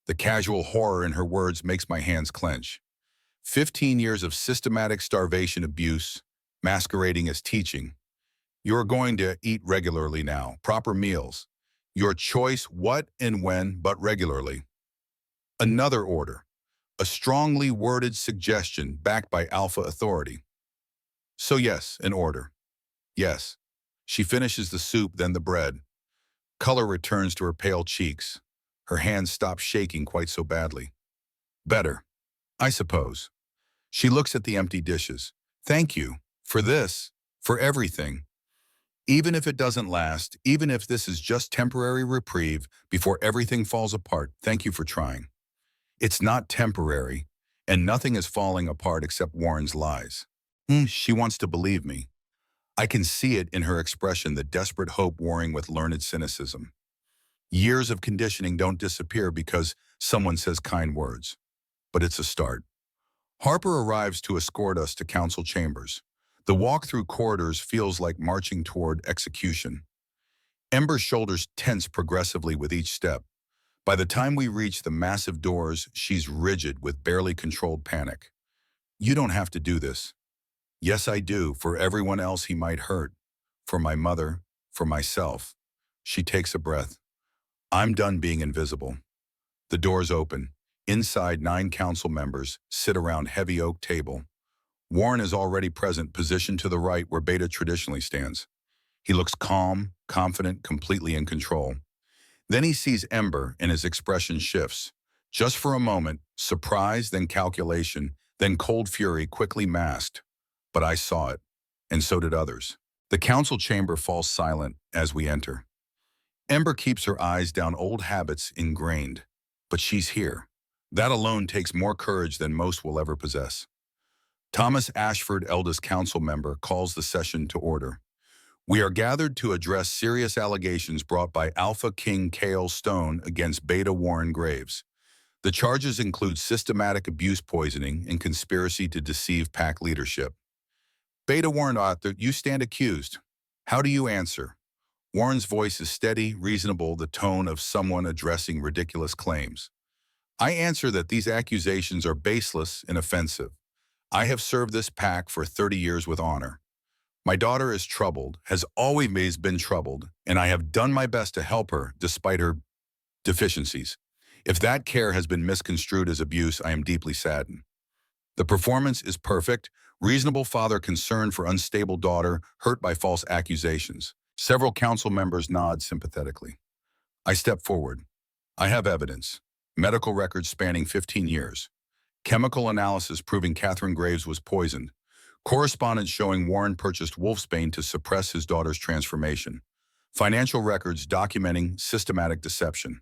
[SPEAKER 1] The casual horror in her words makes my hands clench. 15 years of systematic starvation abuse, masquerading as teaching. You're going to eat regularly now, proper meals. Your choice what and when, but regularly. Another order, a strongly worded suggestion backed by alpha authority. So yes, an order. Yes. She finishes the soup, then the bread. Color returns to her pale cheeks. Her hands stop shaking quite so badly. Better, I suppose. She looks at the empty dishes. Thank you. For this. For everything. Even if it doesn't last, even if this is just temporary reprieve before everything falls apart, thank you for trying. It's not temporary, and nothing is falling apart except Warren's lies. She wants to believe me. I can see it in her expression, the desperate hope warring with learned cynicism. Years of conditioning don't disappear because someone says kind words. But it's a start. Harper arrives to escort us to council chambers. The walk through corridors feels like marching toward execution. Ember's shoulders tense progressively with each step. By the time we reach the massive doors, she's rigid with barely controlled panic. You don't have to do this. Yes, I do, for everyone else he might hurt. For my mother, for myself. She takes a breath. I'm done being invisible. The doors open. Inside, 9 council members sit around heavy oak table. Warren is already present, positioned to the right where Beta traditionally stands. He looks calm, confident, completely in control. Then he sees Ember and his expression shifts. Just for a moment, surprise, then calculation, then cold fury quickly masked. But I saw it, and so did others. The council chamber falls silent as we enter. Ember keeps her eyes down, old habits ingrained. But she's here. That alone takes more courage than most will ever possess. Thomas Ashford, eldest council member, calls the session to order. We are gathered to address serious allegations brought by AlphaKing Stone against Beta Warren Graves. The charges include systematic abuse poisoning and conspiracy to deceive pack leadership. Beta Warren author, you stand accused. How do you answer? Warren's voice is steady, reasonable, the tone of someone addressing ridiculous claims. I answer that these accusations are baseless and offensive. I have served this pack for 30 years with honor. My daughter is troubled, has always been troubled, and I have done my best to help her despite her deficiencies. If that care has been misconstrued as abuse, I am deeply saddened. The performance is perfect. Reasonable father concerned for unstable daughter hurt by false accusations. Several council members nod sympathetically. I step forward. I have evidence. Medical records spanning 15 years. Chemical analysis proving Catherine Graves was poisoned. Correspondence showing Warren purchased wolfsbane to suppress his daughter's transformation. Financial records documenting systematic deception.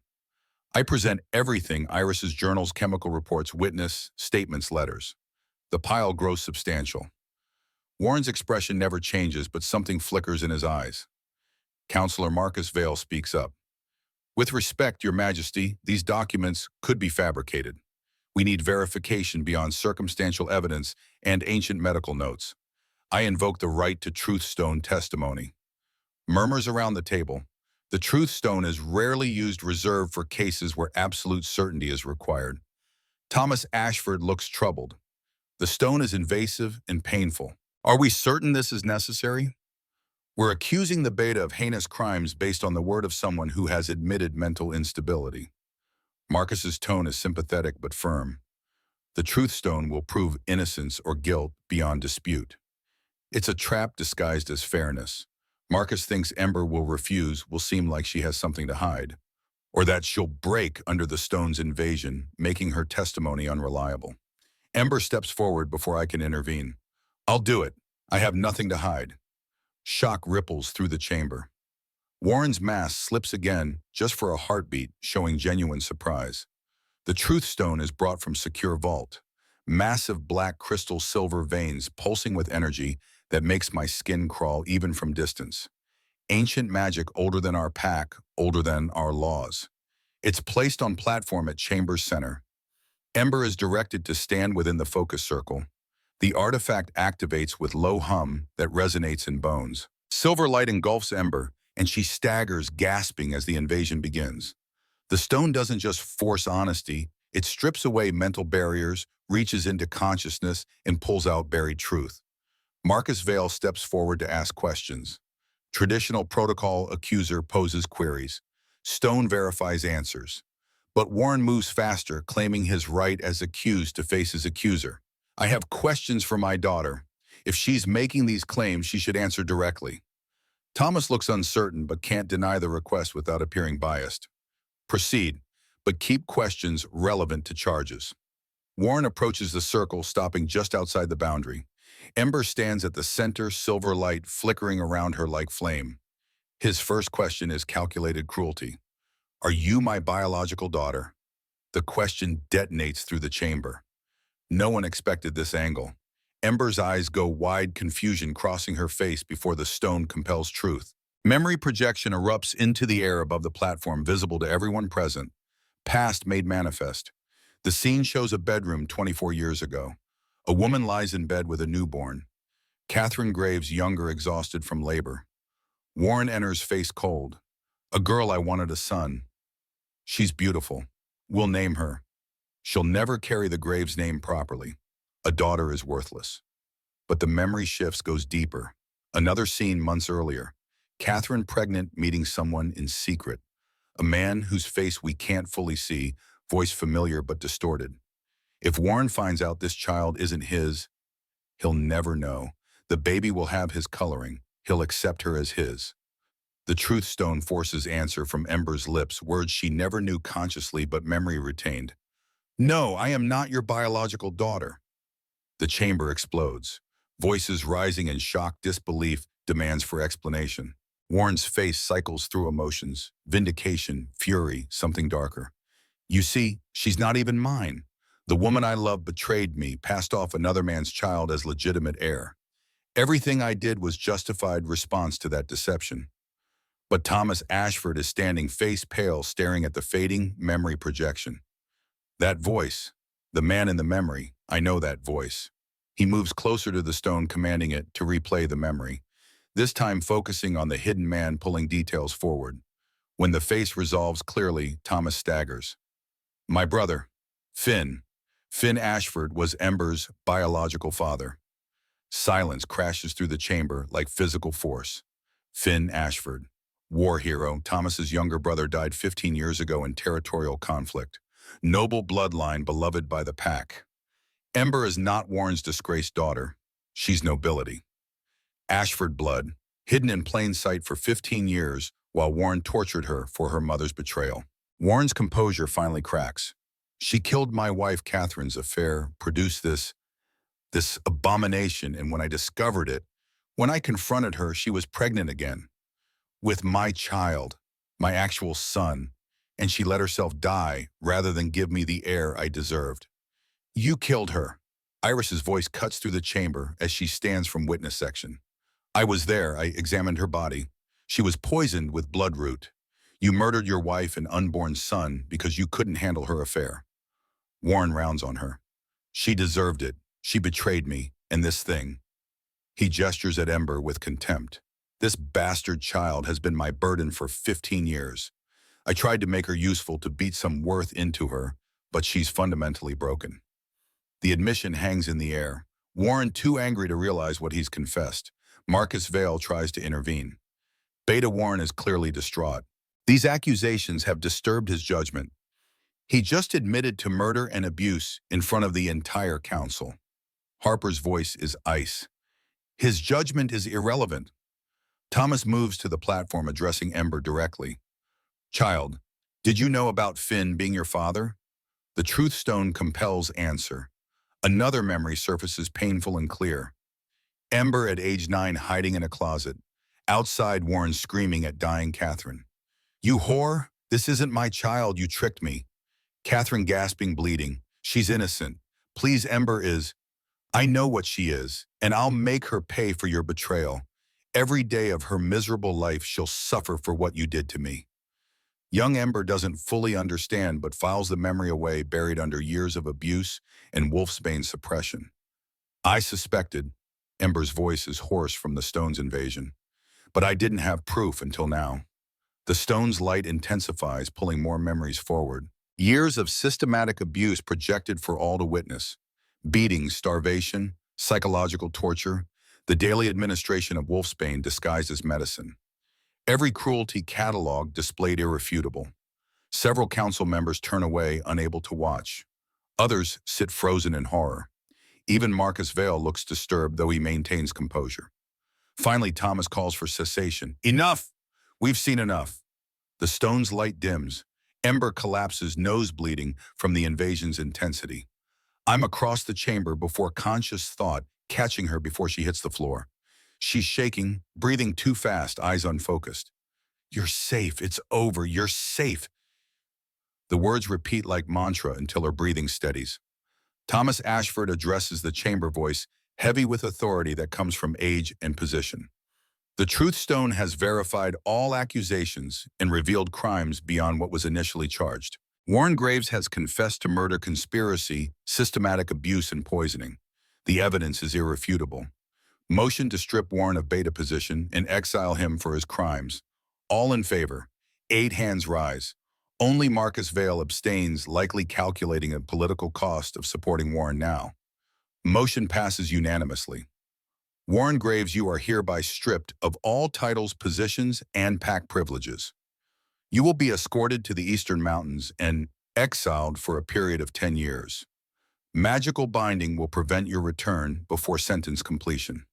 [SPEAKER 1] I present everything: Iris's journals, chemical reports, witness statements, letters. The pile grows substantial. Warren's expression never changes, but something flickers in his eyes. Counselor Marcus Vale speaks up. With respect, Your Majesty, these documents could be fabricated. We need verification beyond circumstantial evidence and ancient medical notes. I invoke the right to truth stone testimony. Murmurs around the table. The truth stone is rarely used, reserved for cases where absolute certainty is required. Thomas Ashford looks troubled. The stone is invasive and painful. Are we certain this is necessary? We're accusing the Beta of heinous crimes based on the word of someone who has admitted mental instability. Marcus's tone is sympathetic but firm. The truth stone will prove innocence or guilt beyond dispute. It's a trap disguised as fairness. Marcus thinks Ember will refuse, will seem like she has something to hide, or that she'll break under the stone's invasion, making her testimony unreliable. Ember steps forward before I can intervene. I'll do it. I have nothing to hide. Shock ripples through the chamber. Warren's mask slips again, just for a heartbeat, showing genuine surprise. The truth stone is brought from secure vault. Massive black crystal silver veins pulsing with energy that makes my skin crawl even from distance. Ancient magic older than our pack, older than our laws. It's placed on platform at chamber's center. Ember is directed to stand within the focus circle. The artifact activates with low hum that resonates in bones. Silver light engulfs Ember, and she staggers, gasping as the invasion begins. The stone doesn't just force honesty, it strips away mental barriers, reaches into consciousness, and pulls out buried truth. Marcus Vale steps forward to ask questions. Traditional protocol accuser poses queries. Stone verifies answers. But Warren moves faster, claiming his right as accused to face his accuser. I have questions for my daughter. If she's making these claims, she should answer directly. Thomas looks uncertain but can't deny the request without appearing biased. Proceed, but keep questions relevant to charges. Warren approaches the circle, stopping just outside the boundary. Ember stands at the center, silver light flickering around her like flame. His first question is calculated cruelty. Are you my biological daughter? The question detonates through the chamber. No one expected this angle. Ember's eyes go wide, confusion crossing her face before the stone compels truth. Memory projection erupts into the air above the platform, visible to everyone present. Past made manifest. The scene shows a bedroom 24 years ago. A woman lies in bed with a newborn. Catherine Graves, younger, exhausted from labor. Warren enters, face cold. A girl I wanted a son. She's beautiful. We'll name her. She'll never carry the Graves name properly. A daughter is worthless. But the memory shifts, goes deeper. Another scene months earlier. Catherine pregnant, meeting someone in secret. A man whose face we can't fully see, voice familiar but distorted. If Warren finds out this child isn't his, he'll never know. The baby will have his coloring. He'll accept her as his. The truth stone forces answer from Ember's lips, words she never knew consciously but memory retained. No, I am not your biological daughter. The chamber explodes. Voices rising in shock, disbelief, demands for explanation. Warren's face cycles through emotions, vindication, fury, something darker. You see, she's not even mine. The woman I love betrayed me, passed off another man's child as legitimate heir. Everything I did was justified response to that deception. But Thomas Ashford is standing face pale, staring at the fading memory projection. That voice, the man in the memory, I know that voice. He moves closer to the stone, commanding it to replay the memory, this time focusing on the hidden man, pulling details forward. When the face resolves clearly, Thomas staggers. My brother, Finn. Finn Ashford was Ember's biological father. Silence crashes through the chamber like physical force. Finn Ashford. War hero, Thomas's younger brother, died 15 years ago in territorial conflict. Noble bloodline, beloved by the pack. Ember is not Warren's disgraced daughter. She's nobility. Ashford blood, hidden in plain sight for 15 years while Warren tortured her for her mother's betrayal. Warren's composure finally cracks. She killed my wife. Catherine's affair produced this abomination, and when I discovered it, when I confronted her, she was pregnant again. With my child, my actual son, and she let herself die rather than give me the heir I deserved. You killed her. Iris's voice cuts through the chamber as she stands from witness section. I was there. I examined her body. She was poisoned with bloodroot. You murdered your wife and unborn son because you couldn't handle her affair. Warren rounds on her. She deserved it. She betrayed me, and this thing. He gestures at Ember with contempt. This bastard child has been my burden for 15 years. I tried to make her useful, to beat some worth into her, but she's fundamentally broken. The admission hangs in the air. Warren too angry to realize what he's confessed. Marcus Vale tries to intervene. Beta Warren is clearly distraught. These accusations have disturbed his judgment. He just admitted to murder and abuse in front of the entire council. Harper's voice is ice. His judgment is irrelevant. Thomas moves to the platform, addressing Ember directly. Child, did you know about Finn being your father? The truth stone compels answer. Another memory surfaces, painful and clear. Ember at age 9, hiding in a closet. Outside, Warren screaming at dying Catherine. You whore! This isn't my child, you tricked me. Catherine gasping, bleeding. She's innocent. Please, Ember is. I know what she is, and I'll make her pay for your betrayal. Every day of her miserable life she'll suffer for what you did to me. Young Ember doesn't fully understand but files the memory away, buried under years of abuse and wolfsbane suppression. I suspected. Ember's voice is hoarse from the stone's invasion. But I didn't have proof until now. The stone's light intensifies, pulling more memories forward. Years of systematic abuse projected for all to witness. Beatings, starvation, psychological torture, the daily administration of wolfsbane disguised as medicine. Every cruelty catalog displayed irrefutable. Several council members turn away, unable to watch. Others sit frozen in horror. Even Marcus Vale looks disturbed, though he maintains composure. Finally, Thomas calls for cessation. Enough! We've seen enough. The stone's light dims. Ember collapses, nose bleeding from the invasion's intensity. I'm across the chamber before conscious thought, catching her before she hits the floor. She's shaking, breathing too fast, eyes unfocused. You're safe. It's over. You're safe. The words repeat like mantra until her breathing steadies. Thomas Ashford addresses the chamber voice, heavy with authority that comes from age and position. The Truth Stone has verified all accusations and revealed crimes beyond what was initially charged. Warren Graves has confessed to murder, conspiracy, systematic abuse, and poisoning. The evidence is irrefutable. Motion to strip Warren of beta position and exile him for his crimes. All in favor. 8 hands rise. Only Marcus Vale abstains, likely calculating a political cost of supporting Warren now. Motion passes unanimously. Warren Graves, you are hereby stripped of all titles, positions, and pack privileges. You will be escorted to the Eastern Mountains and exiled for a period of 10 years. Magical binding will prevent your return before sentence completion.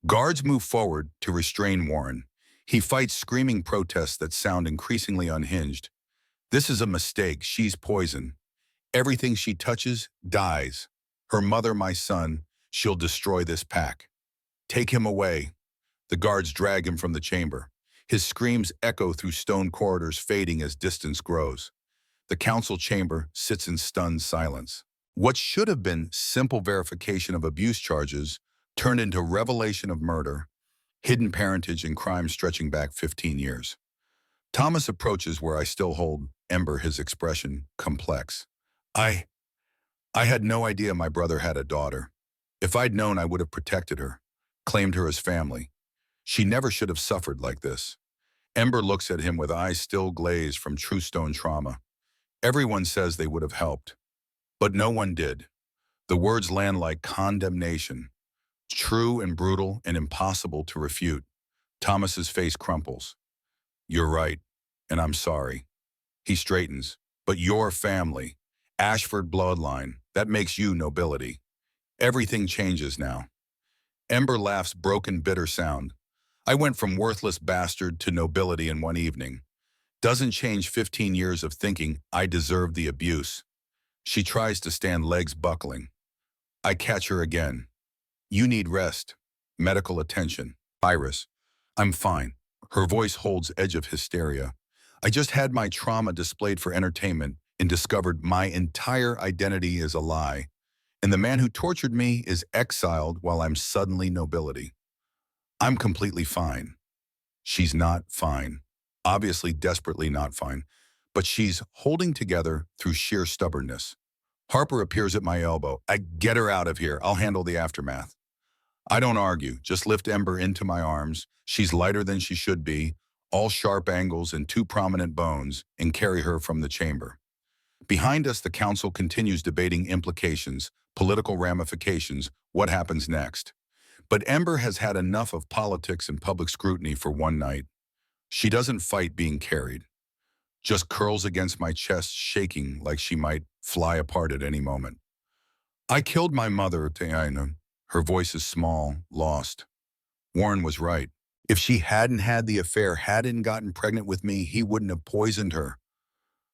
[SPEAKER 1] Guards move forward to restrain Warren. He fights screaming protests that sound increasingly unhinged. This is a mistake. She's poison. Everything she touches dies. Her mother, my son, she'll destroy this pack. Take him away. The guards drag him from the chamber. His screams echo through stone corridors, fading as distance grows. The council chamber sits in stunned silence. What should have been simple verification of abuse charges turned into revelation of murder, hidden parentage, and crime stretching back 15 years. Thomas approaches where I still hold Ember, his expression complex. I had no idea my brother had a daughter. If I'd known, I would have protected her, claimed her as family. She never should have suffered like this. Ember looks at him with eyes still glazed from true stone trauma. Everyone says they would have helped, but no one did. The words land like condemnation, true and brutal and impossible to refute. Thomas's face crumples. You're right, and I'm sorry. He straightens. But your family, Ashford bloodline, that makes you nobility. Everything changes now. Ember laughs, broken, bitter sound. I went from worthless bastard to nobility in one evening. Doesn't change 15 years of thinking I deserved the abuse. She tries to stand, legs buckling. I catch her again. You need rest, medical attention. Iris, I'm fine. Her voice holds edge of hysteria. I just had my trauma displayed for entertainment and discovered my entire identity is a lie. And the man who tortured me is exiled while I'm suddenly nobility. I'm completely fine. She's not fine. Obviously desperately not fine. But she's holding together through sheer stubbornness. Harper appears at my elbow. I get her out of here. I'll handle the aftermath. I don't argue, just lift Ember into my arms. She's lighter than she should be, all sharp angles and 2 prominent bones, and carry her from the chamber. Behind us, the council continues debating implications, political ramifications, what happens next. But Ember has had enough of politics and public scrutiny for one night. She doesn't fight being carried, just curls against my chest, shaking like she might fly apart at any moment. I killed my mother, Tiana. Her voice is small, lost. Warren was right. If she hadn't had the affair, hadn't gotten pregnant with me, he wouldn't have poisoned her.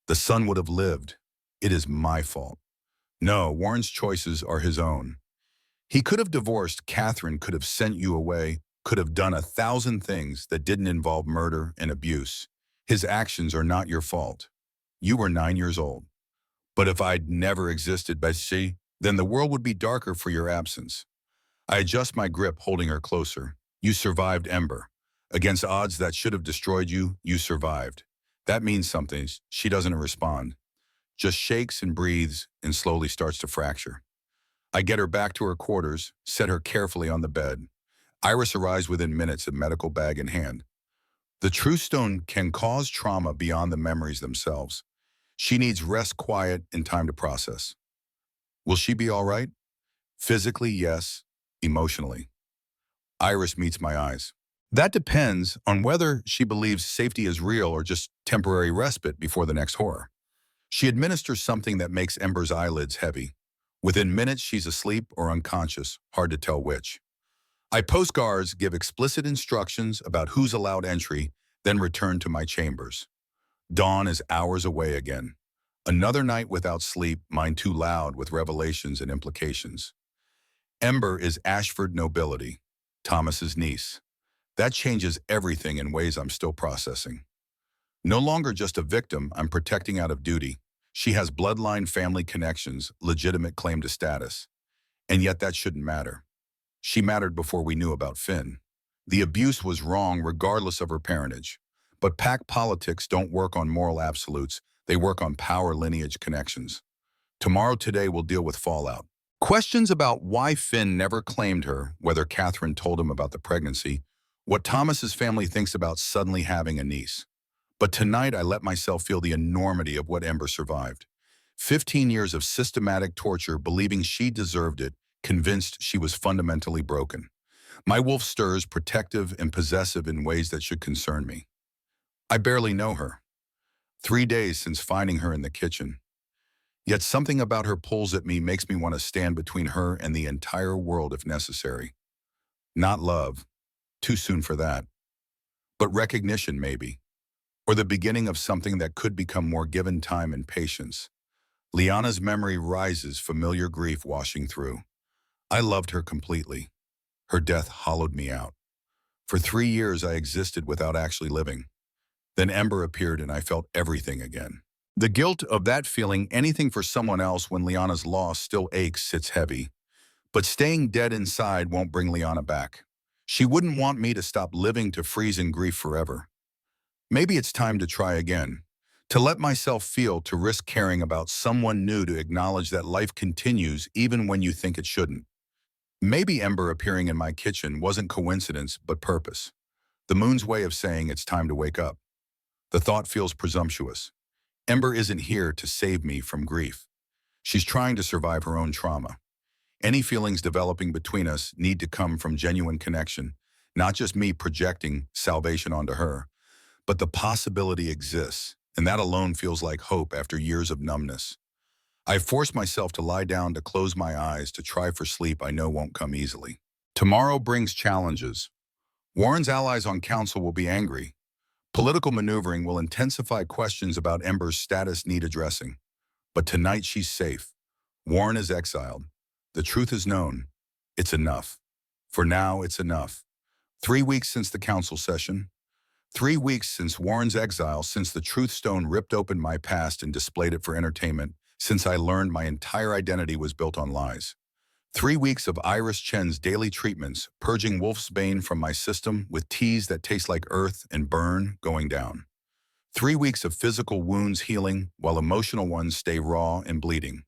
[SPEAKER 1] The son would have lived. It is my fault. No, Warren's choices are his own. He could have divorced, Catherine could have sent you away, could have done 1,000 things that didn't involve murder and abuse. His actions are not your fault. You were 9 years old. But if I'd never existed, Betsy, then the world would be darker for your absence. I adjust my grip, holding her closer. You survived, Ember. Against odds that should have destroyed you, you survived. That means something. She doesn't respond. Just shakes and breathes and slowly starts to fracture. I get her back to her quarters, set her carefully on the bed. Iris arrives within minutes, a medical bag in hand. The true stone can cause trauma beyond the memories themselves. She needs rest, quiet, and time to process. Will she be all right? Physically, yes. Emotionally. Iris meets my eyes. That depends on whether she believes safety is real or just temporary respite before the next horror. She administers something that makes Ember's eyelids heavy. Within minutes, she's asleep or unconscious, hard to tell which. I post guards, give explicit instructions about who's allowed entry, then return to my chambers. Dawn is hours away again. Another night without sleep, mine too loud with revelations and implications. Ember is Ashford nobility, Thomas's niece. That changes everything in ways I'm still processing. No longer just a victim I'm protecting out of duty. She has bloodline family connections, legitimate claim to status. And yet that shouldn't matter. She mattered before we knew about Finn. The abuse was wrong regardless of her parentage. But pack politics don't work on moral absolutes. They work on power lineage connections. Tomorrow Today will deal with fallout. Questions about why Finn never claimed her, whether Catherine told him about the pregnancy, what Thomas's family thinks about suddenly having a niece. But tonight I let myself feel the enormity of what Ember survived. 15 years of systematic torture, believing she deserved it, convinced she was fundamentally broken. My wolf stirs, protective and possessive in ways that should concern me. I barely know her. 3 days since finding her in the kitchen. Yet something about her pulls at me, makes me want to stand between her and the entire world if necessary. Not love. Too soon for that. But recognition, maybe. Or the beginning of something that could become more given time and patience. Liana's memory rises, familiar grief washing through. I loved her completely. Her death hollowed me out. For 3 years I existed without actually living. Then Ember appeared and I felt everything again. The guilt of that feeling anything for someone else when Liana's loss still aches sits heavy. But staying dead inside won't bring Liana back. She wouldn't want me to stop living, to freeze in grief forever. Maybe it's time to try again. To let myself feel, to risk caring about someone new, to acknowledge that life continues even when you think it shouldn't. Maybe Ember appearing in my kitchen wasn't coincidence, but purpose. The moon's way of saying it's time to wake up. The thought feels presumptuous. Ember isn't here to save me from grief. She's trying to survive her own trauma. Any feelings developing between us need to come from genuine connection, not just me projecting salvation onto her. But the possibility exists, and that alone feels like hope after years of numbness. I force myself to lie down, to close my eyes, to try for sleep I know won't come easily. Tomorrow brings challenges. Warren's allies on council will be angry. Political maneuvering will intensify, questions about Ember's status need addressing. But tonight she's safe. Warren is exiled. The truth is known. It's enough. For now, it's enough. 3 weeks since the council session. 3 weeks since Warren's exile, since the truth stone ripped open my past and displayed it for entertainment, since I learned my entire identity was built on lies. 3 weeks of Iris Chen's daily treatments, purging wolfsbane from my system with teas that taste like earth and burn, going down. 3 weeks of physical wounds healing while emotional ones stay raw and bleeding.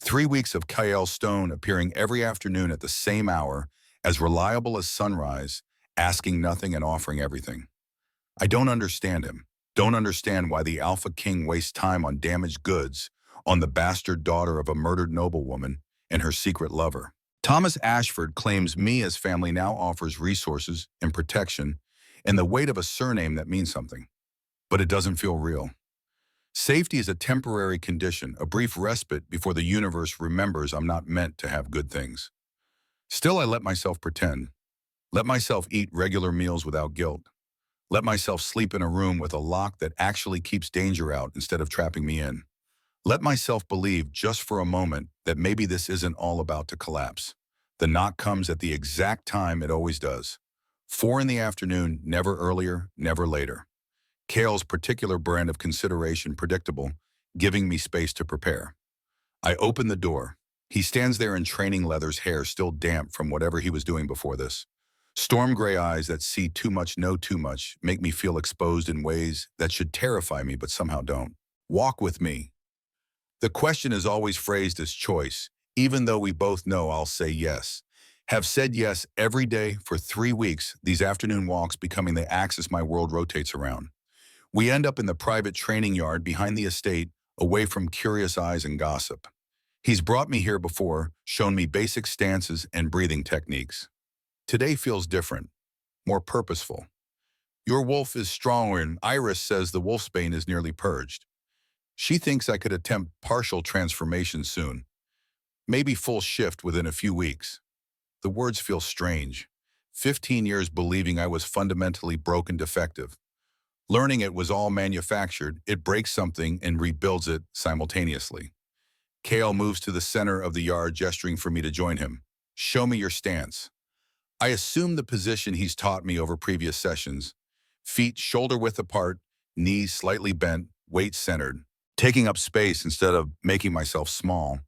[SPEAKER 1] 3 weeks of Kael Stone appearing every afternoon at the same hour, as reliable as sunrise, asking nothing and offering everything. I don't understand him. Don't understand why the AlphaKing wastes time on damaged goods, on the bastard daughter of a murdered noblewoman and her secret lover. Thomas Ashford claims me as family, now offers resources and protection and the weight of a surname that means something. But it doesn't feel real. Safety is a temporary condition, a brief respite before the universe remembers I'm not meant to have good things. Still, I let myself pretend. Let myself eat regular meals without guilt. Let myself sleep in a room with a lock that actually keeps danger out instead of trapping me in. Let myself believe, just for a moment, that maybe this isn't all about to collapse. The knock comes at the exact time it always does. 4 in the afternoon, never earlier, never later. Kale's particular brand of consideration, predictable, giving me space to prepare. I open the door. He stands there in training leathers, hair still damp from whatever he was doing before this. Storm gray eyes that see too much, know too much, make me feel exposed in ways that should terrify me but somehow don't. Walk with me. The question is always phrased as choice, even though we both know I'll say yes. Have said yes every day for 3 weeks, these afternoon walks becoming the axis my world rotates around. We end up in the private training yard behind the estate, away from curious eyes and gossip. He's brought me here before, shown me basic stances and breathing techniques. Today feels different, more purposeful. Your wolf is stronger and Iris says the wolfsbane is nearly purged. She thinks I could attempt partial transformation soon, maybe full shift within a few weeks. The words feel strange. 15 years believing I was fundamentally broken defective. Learning it was all manufactured, it breaks something and rebuilds it simultaneously. Kale moves to the center of the yard, gesturing for me to join him. Show me your stance. I assume the position he's taught me over previous sessions. Feet shoulder-width apart, knees slightly bent, weight centered. Taking up space instead of making myself small.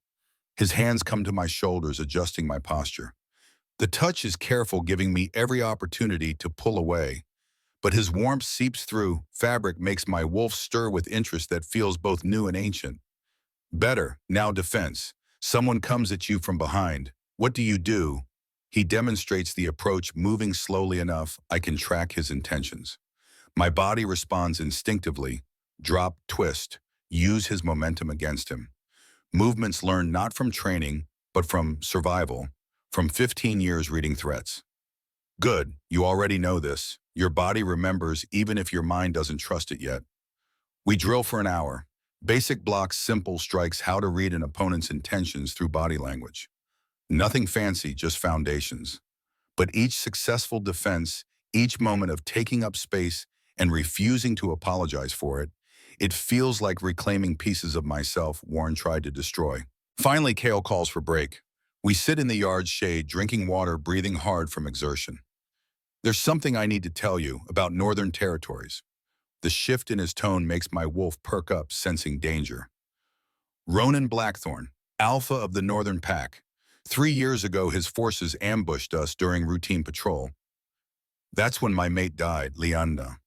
[SPEAKER 1] His hands come to my shoulders, adjusting my posture. The touch is careful, giving me every opportunity to pull away. But his warmth seeps through. Fabric makes my wolf stir with interest that feels both new and ancient. Better, now defense. Someone comes at you from behind. What do you do? He demonstrates the approach, moving slowly enough I can track his intentions. My body responds instinctively. Drop, twist, use his momentum against him. Movements learned not from training, but from survival, from 15 years reading threats. Good, you already know this. Your body remembers even if your mind doesn't trust it yet. We drill for an hour. Basic blocks, simple strikes, how to read an opponent's intentions through body language. Nothing fancy, just foundations. But each successful defense, each moment of taking up space and refusing to apologize for it, it feels like reclaiming pieces of myself Warren tried to destroy. Finally, Kale calls for break. We sit in the yard's shade, drinking water, breathing hard from exertion. There's something I need to tell you about Northern Territories. The shift in his tone makes my wolf perk up, sensing danger. Ronan Blackthorn, alpha of the Northern Pack. 3 years ago, his forces ambushed us during routine patrol. That's when my mate died, Leanna.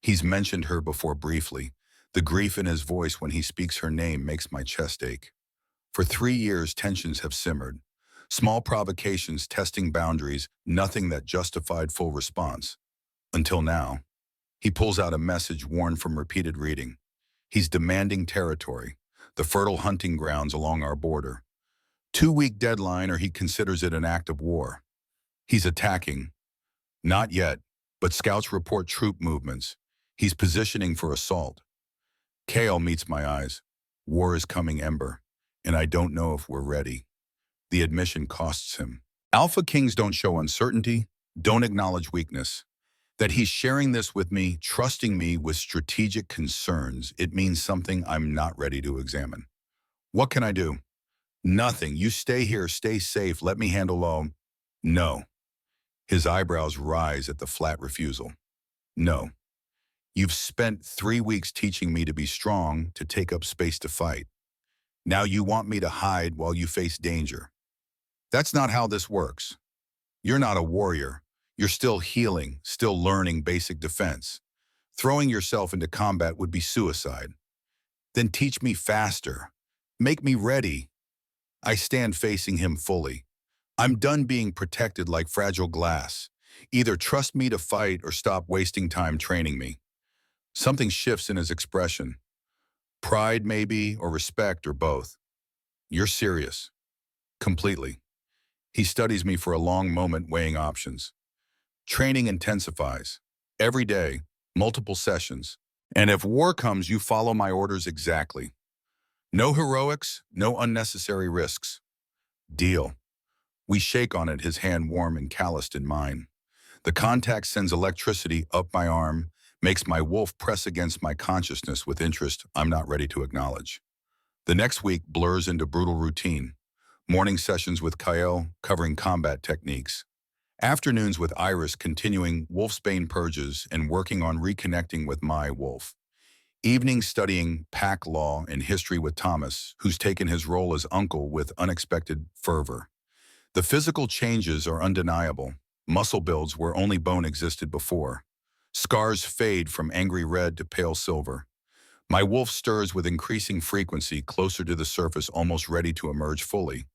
[SPEAKER 1] He's mentioned her before briefly. The grief in his voice when he speaks her name makes my chest ache. For 3 years, tensions have simmered. Small provocations, testing boundaries, nothing that justified full response. Until now. He pulls out a message worn from repeated reading. He's demanding territory, the fertile hunting grounds along our border. 2-week deadline, or he considers it an act of war. He's attacking. Not yet, but scouts report troop movements. He's positioning for assault. Kale meets my eyes. War is coming, Ember, and I don't know if we're ready. The admission costs him. Alpha Kings don't show uncertainty, don't acknowledge weakness. That he's sharing this with me, trusting me with strategic concerns, it means something I'm not ready to examine. What can I do? Nothing. You stay here, stay safe, let me handle all. No. His eyebrows rise at the flat refusal. No. You've spent 3 weeks teaching me to be strong, to take up space to fight. Now you want me to hide while you face danger. That's not how this works. You're not a warrior. You're still healing, still learning basic defense. Throwing yourself into combat would be suicide. Then teach me faster. Make me ready. I stand facing him fully. I'm done being protected like fragile glass. Either trust me to fight or stop wasting time training me. Something shifts in his expression. Pride maybe, or respect, or both. You're serious. Completely. He studies me for a long moment, weighing options. Training intensifies. Every day, multiple sessions. And if war comes, you follow my orders exactly. No heroics, no unnecessary risks. Deal. We shake on it, his hand warm and calloused in mine. The contact sends electricity up my arm, makes my wolf press against my consciousness with interest I'm not ready to acknowledge. The next week blurs into brutal routine. Morning sessions with Kyle covering combat techniques. Afternoons with Iris continuing wolfsbane purges and working on reconnecting with my wolf. Evenings studying pack law and history with Thomas, who's taken his role as uncle with unexpected fervor. The physical changes are undeniable. Muscle builds where only bone existed before. Scars fade from angry red to pale silver. My wolf stirs with increasing frequency, closer to the surface, almost ready to emerge fully.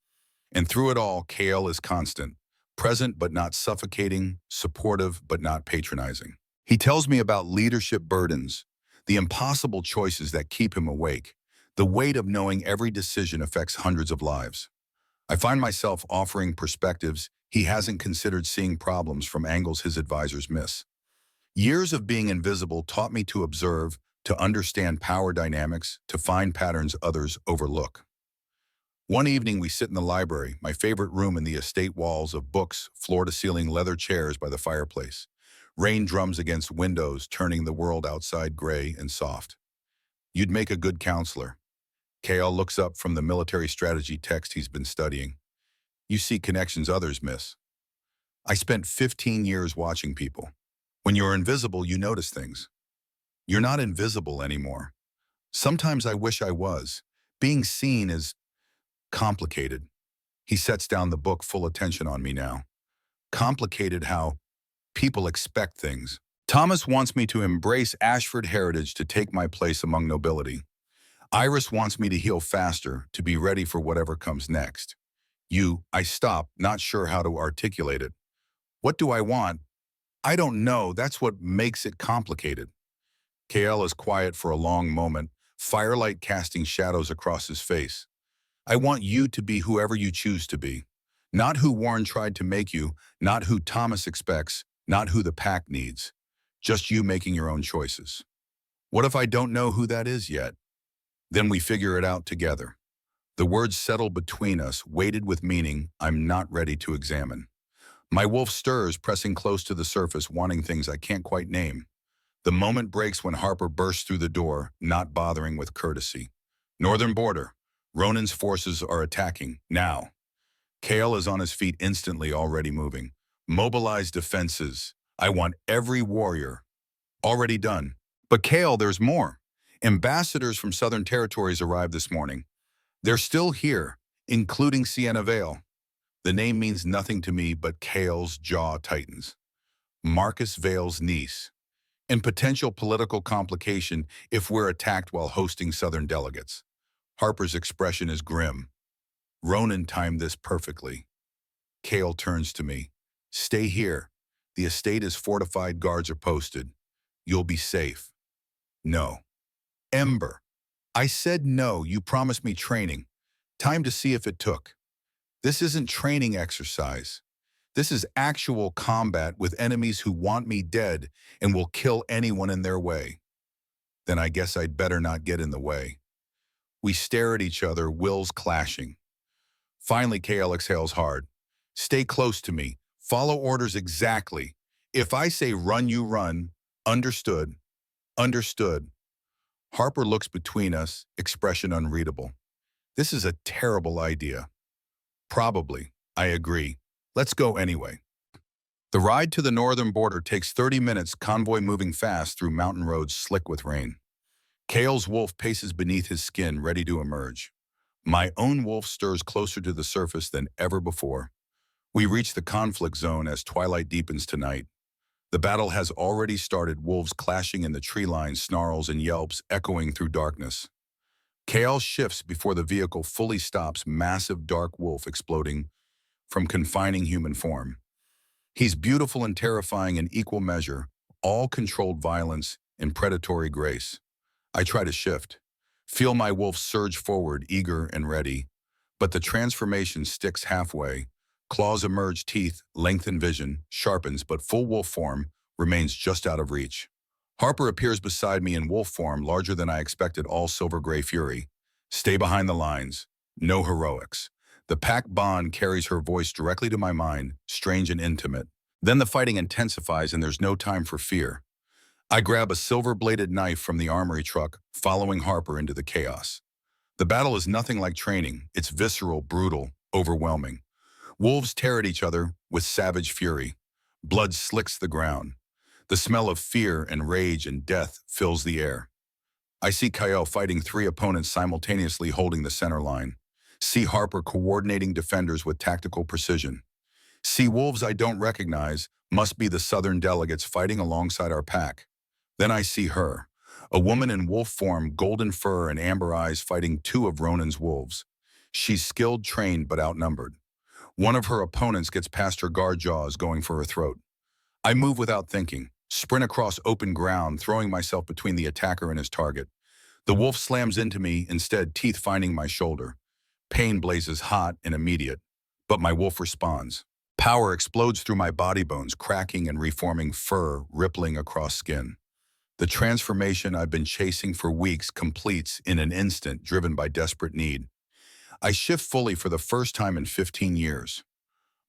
[SPEAKER 1] And through it all, Kale is constant, present but not suffocating, supportive but not patronizing. He tells me about leadership burdens, the impossible choices that keep him awake, the weight of knowing every decision affects hundreds of lives. I find myself offering perspectives he hasn't considered, seeing problems from angles his advisors miss. Years of being invisible taught me to observe, to understand power dynamics, to find patterns others overlook. One evening we sit in the library, my favorite room in the estate, walls of books, floor-to-ceiling leather chairs by the fireplace. Rain drums against windows, turning the world outside gray and soft. You'd make a good counselor. Kale looks up from the military strategy text he's been studying. You see connections others miss. I spent 15 years watching people. When you're invisible, you notice things. You're not invisible anymore. Sometimes I wish I was. Being seen is complicated. He sets down the book, full attention on me now. Complicated how people expect things. Thomas wants me to embrace Ashford heritage, to take my place among nobility. Iris wants me to heal faster, to be ready for whatever comes next. I stop, not sure how to articulate it. What do I want? I don't know. That's what makes it complicated. KL is quiet for a long moment, firelight casting shadows across his face. I want you to be whoever you choose to be. Not who Warren tried to make you, not who Thomas expects, not who the pack needs. Just you making your own choices. What if I don't know who that is yet? Then we figure it out together. The words settle between us, weighted with meaning I'm not ready to examine. My wolf stirs, pressing close to the surface, wanting things I can't quite name. The moment breaks when Harper bursts through the door, not bothering with courtesy. Northern border. Ronan's forces are attacking, now. Kale is on his feet instantly, already moving. Mobilize defenses. I want every warrior. Already done. But Kale, there's more. Ambassadors from Southern Territories arrived this morning. They're still here, including Sienna Vale. The name means nothing to me, but Kale's jaw tightens. Marcus Vale's niece. And potential political complication if we're attacked while hosting Southern delegates. Harper's expression is grim. Ronan timed this perfectly. Kale turns to me. Stay here. The estate is fortified, guards are posted. You'll be safe. No. Ember. I said no, you promised me training. Time to see if it took. This isn't training exercise. This is actual combat with enemies who want me dead and will kill anyone in their way. Then I guess I'd better not get in the way. We stare at each other, wills clashing. Finally, KL exhales hard. Stay close to me. Follow orders exactly. If I say run, you run. Understood. Understood. Harper looks between us, expression unreadable. This is a terrible idea. Probably. I agree. Let's go anyway. The ride to the northern border takes 30 minutes, convoy moving fast through mountain roads slick with rain. Kale's wolf paces beneath his skin, ready to emerge. My own wolf stirs closer to the surface than ever before. We reach the conflict zone as twilight deepens tonight. The battle has already started, wolves clashing in the tree line, snarls and yelps echoing through darkness. Kale shifts before the vehicle fully stops, massive dark wolf exploding from confining human form. He's beautiful and terrifying in equal measure, all controlled violence and predatory grace. I try to shift, feel my wolf surge forward, eager and ready, but the transformation sticks halfway. Claws emerge, teeth, lengthen vision, sharpens, but full wolf form remains just out of reach. Harper appears beside me in wolf form, larger than I expected, all silver-gray fury. Stay behind the lines. No heroics. The pack bond carries her voice directly to my mind, strange and intimate. Then the fighting intensifies and there's no time for fear. I grab a silver-bladed knife from the armory truck, following Harper into the chaos. The battle is nothing like training. It's visceral, brutal, overwhelming. Wolves tear at each other with savage fury. Blood slicks the ground. The smell of fear and rage and death fills the air. I see Kyle fighting three opponents simultaneously, holding the center line. See Harper coordinating defenders with tactical precision. See wolves I don't recognize, must be the Southern delegates fighting alongside our pack. Then I see her, a woman in wolf form, golden fur and amber eyes, fighting two of Ronan's wolves. She's skilled, trained, but outnumbered. One of her opponents gets past her guard jaws, going for her throat. I move without thinking, sprint across open ground, throwing myself between the attacker and his target. The wolf slams into me, instead teeth finding my shoulder. Pain blazes hot and immediate, but my wolf responds. Power explodes through my body bones, cracking and reforming fur rippling across skin. The transformation I've been chasing for weeks completes in an instant, driven by desperate need. I shift fully for the first time in 15 years.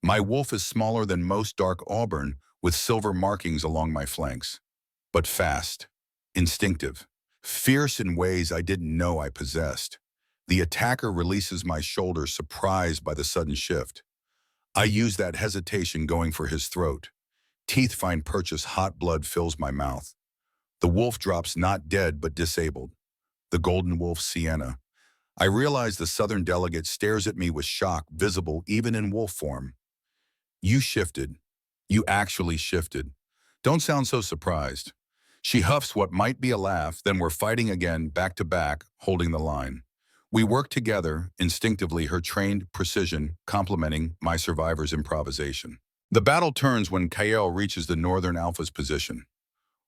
[SPEAKER 1] My wolf is smaller than most dark auburn, with silver markings along my flanks. But fast, instinctive, fierce in ways I didn't know I possessed. The attacker releases my shoulder, surprised by the sudden shift. I use that hesitation, going for his throat. Teeth find purchase, hot blood fills my mouth. The wolf drops, not dead but disabled. The golden wolf, Sienna. I realize the southern delegate stares at me with shock, visible even in wolf form. You shifted. You actually shifted. Don't sound so surprised. She huffs what might be a laugh, then we're fighting again, back to back, holding the line. We work together, instinctively, her trained precision complementing my survivor's improvisation. The battle turns when Kael reaches the northern alpha's position.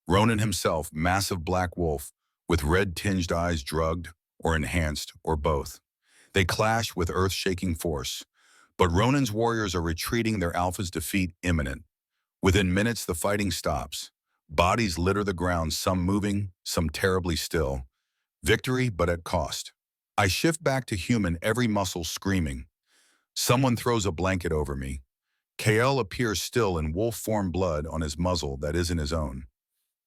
[SPEAKER 1] Ronan himself, massive black wolf, with red-tinged eyes, drugged or enhanced, or both. They clash with earth-shaking force, but Ronan's warriors are retreating, their alpha's defeat imminent. Within minutes, the fighting stops. Bodies litter the ground, some moving, some terribly still. Victory, but at cost. I shift back to human, every muscle screaming. Someone throws a blanket over me. Kael appears still in wolf form, blood on his muzzle that isn't his own.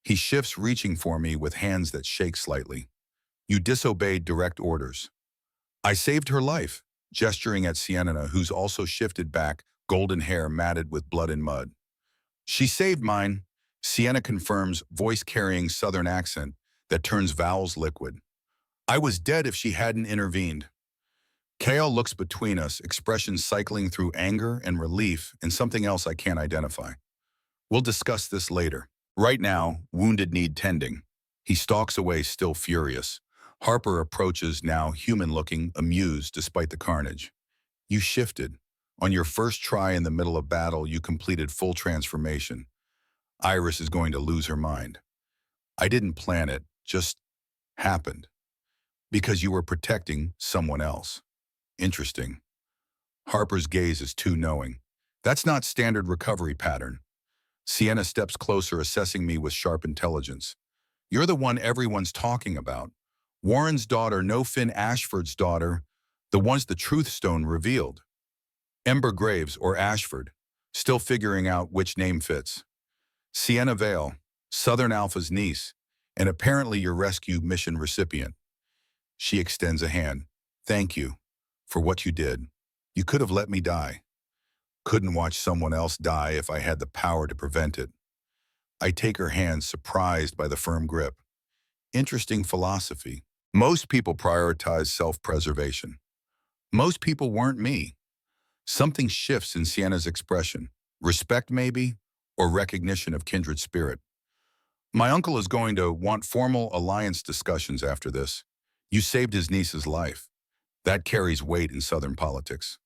[SPEAKER 1] He shifts, reaching for me with hands that shake slightly. You disobeyed direct orders. I saved her life, gesturing at Sienna, who's also shifted back, golden hair matted with blood and mud. She saved mine, Sienna confirms, voice carrying southern accent that turns vowels liquid. I was dead if she hadn't intervened. Kael looks between us, expressions cycling through anger and relief and something else I can't identify. We'll discuss this later. Right now, wounded need tending. He stalks away, still furious. Harper approaches, now human-looking, amused despite the carnage. You shifted. On your first try in the middle of battle, you completed full transformation. Iris is going to lose her mind. I didn't plan it, just happened. Because you were protecting someone else. Interesting. Harper's gaze is too knowing. That's not standard recovery pattern. Sienna steps closer, assessing me with sharp intelligence. You're the one everyone's talking about. Warren's daughter, no Finn Ashford's daughter, the ones the Truth Stone revealed. Ember Graves or Ashford, still figuring out which name fits. Sienna Vale, Southern Alpha's niece, and apparently your rescue mission recipient. She extends a hand. Thank you for what you did. You could have let me die. Couldn't watch someone else die if I had the power to prevent it. I take her hand, surprised by the firm grip. Interesting philosophy. Most people prioritize self-preservation. Most people weren't me. Something shifts in Sienna's expression. Respect, maybe, or recognition of kindred spirit. My uncle is going to want formal alliance discussions after this. You saved his niece's life. That carries weight in Southern politics.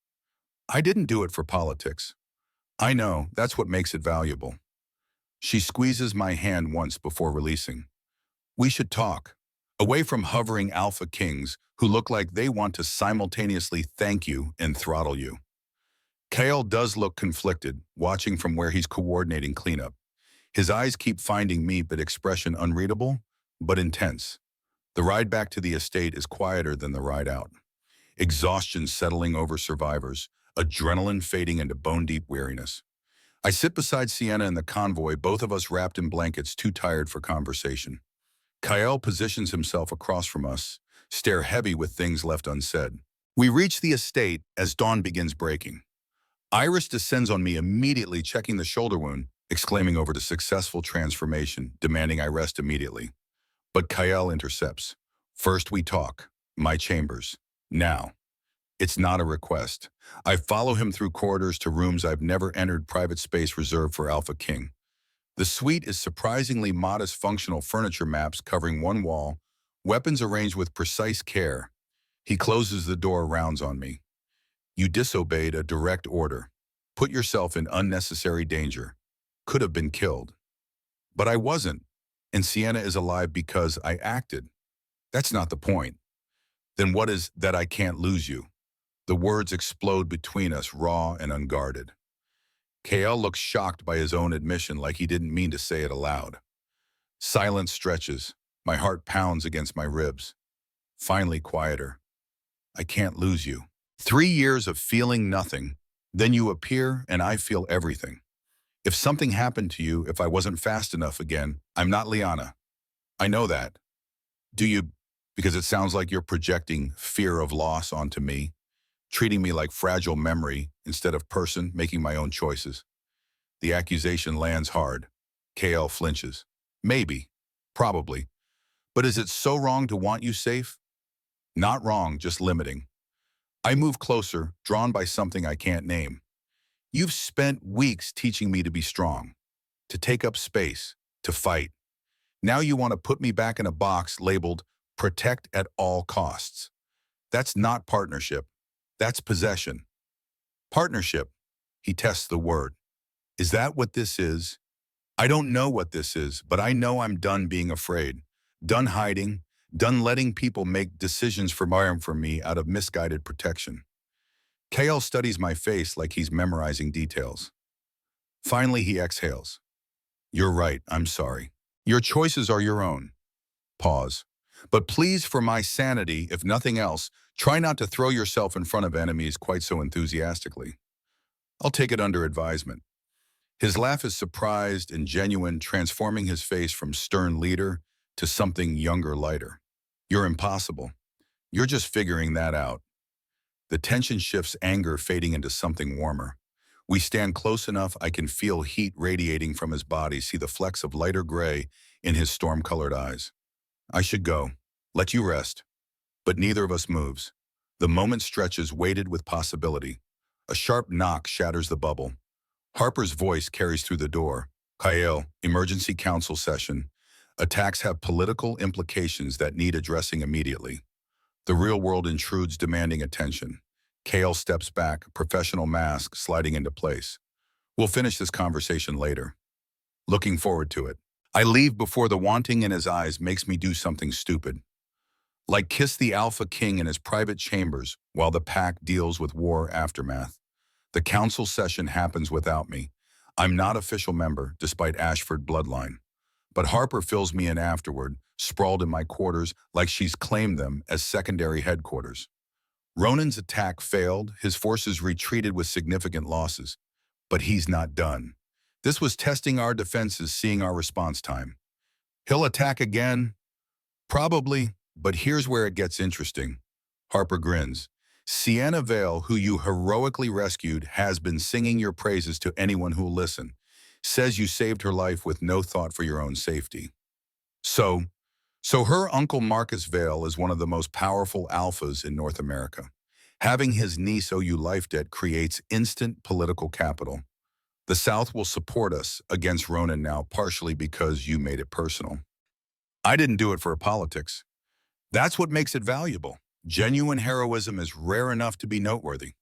[SPEAKER 1] I didn't do it for politics. I know, that's what makes it valuable. She squeezes my hand once before releasing. We should talk. Away from hovering alpha kings who look like they want to simultaneously thank you and throttle you. Kael does look conflicted, watching from where he's coordinating cleanup. His eyes keep finding me, but expression unreadable, but intense. The ride back to the estate is quieter than the ride out. Exhaustion settling over survivors, adrenaline fading into bone-deep weariness. I sit beside Sienna in the convoy, both of us wrapped in blankets, too tired for conversation. Kael positions himself across from us, stare heavy with things left unsaid. We reach the estate as dawn begins breaking. Iris descends on me immediately, checking the shoulder wound, exclaiming over the successful transformation, demanding I rest immediately. But Kael intercepts. First we talk. My chambers. Now. It's not a request. I follow him through corridors to rooms I've never entered, private space reserved for AlphaKing. The suite is surprisingly modest, functional furniture maps covering one wall, weapons arranged with precise care. He closes the door, rounds on me. You disobeyed a direct order, put yourself in unnecessary danger, could have been killed. But I wasn't, and Sienna is alive because I acted. That's not the point. Then what is that I can't lose you? The words explode between us, raw and unguarded. KL looks shocked by his own admission like he didn't mean to say it aloud. Silence stretches. My heart pounds against my ribs. Finally quieter. I can't lose you. 3 years of feeling nothing. Then you appear and I feel everything. If something happened to you, if I wasn't fast enough again, I'm not Liana. I know that. Do you? Because it sounds like you're projecting fear of loss onto me, treating me like fragile memory instead of person, making my own choices. The accusation lands hard. KL flinches. Maybe. Probably. But is it so wrong to want you safe? Not wrong, just limiting. I move closer, drawn by something I can't name. You've spent weeks teaching me to be strong, to take up space, to fight. Now you want to put me back in a box labeled protect at all costs. That's not partnership. That's possession. Partnership. He tests the word. Is that what this is? I don't know what this is, but I know I'm done being afraid, done hiding, done letting people make decisions for me out of misguided protection. KL studies my face like he's memorizing details. Finally, he exhales. You're right, I'm sorry. Your choices are your own. Pause. But please, for my sanity, if nothing else, try not to throw yourself in front of enemies quite so enthusiastically. I'll take it under advisement. His laugh is surprised and genuine, transforming his face from stern leader to something younger, lighter. You're impossible. You're just figuring that out. The tension shifts, anger fading into something warmer. We stand close enough I can feel heat radiating from his body, see the flecks of lighter gray in his storm-colored eyes. I should go. Let you rest. But neither of us moves. The moment stretches, weighted with possibility. A sharp knock shatters the bubble. Harper's voice carries through the door. Kyle, emergency council session. Attacks have political implications that need addressing immediately. The real world intrudes, demanding attention. Kale steps back, professional mask sliding into place. We'll finish this conversation later. Looking forward to it. I leave before the wanting in his eyes makes me do something stupid. Like kiss the Alpha King in his private chambers while the pack deals with war aftermath. The council session happens without me. I'm not official member, despite Ashford bloodline. But Harper fills me in afterward, sprawled in my quarters like she's claimed them as secondary headquarters. Ronan's attack failed, his forces retreated with significant losses. But he's not done. This was testing our defenses, seeing our response time. He'll attack again? Probably, but here's where it gets interesting. Harper grins. Sienna Vale, who you heroically rescued, has been singing your praises to anyone who'll listen. Says you saved her life with no thought for your own safety. So her uncle Marcus Vale is one of the most powerful alphas in North America. Having his niece owe you life debt creates instant political capital. The South will support us against Ronan now, partially because you made it personal. I didn't do it for politics. That's what makes it valuable. Genuine heroism is rare enough to be noteworthy.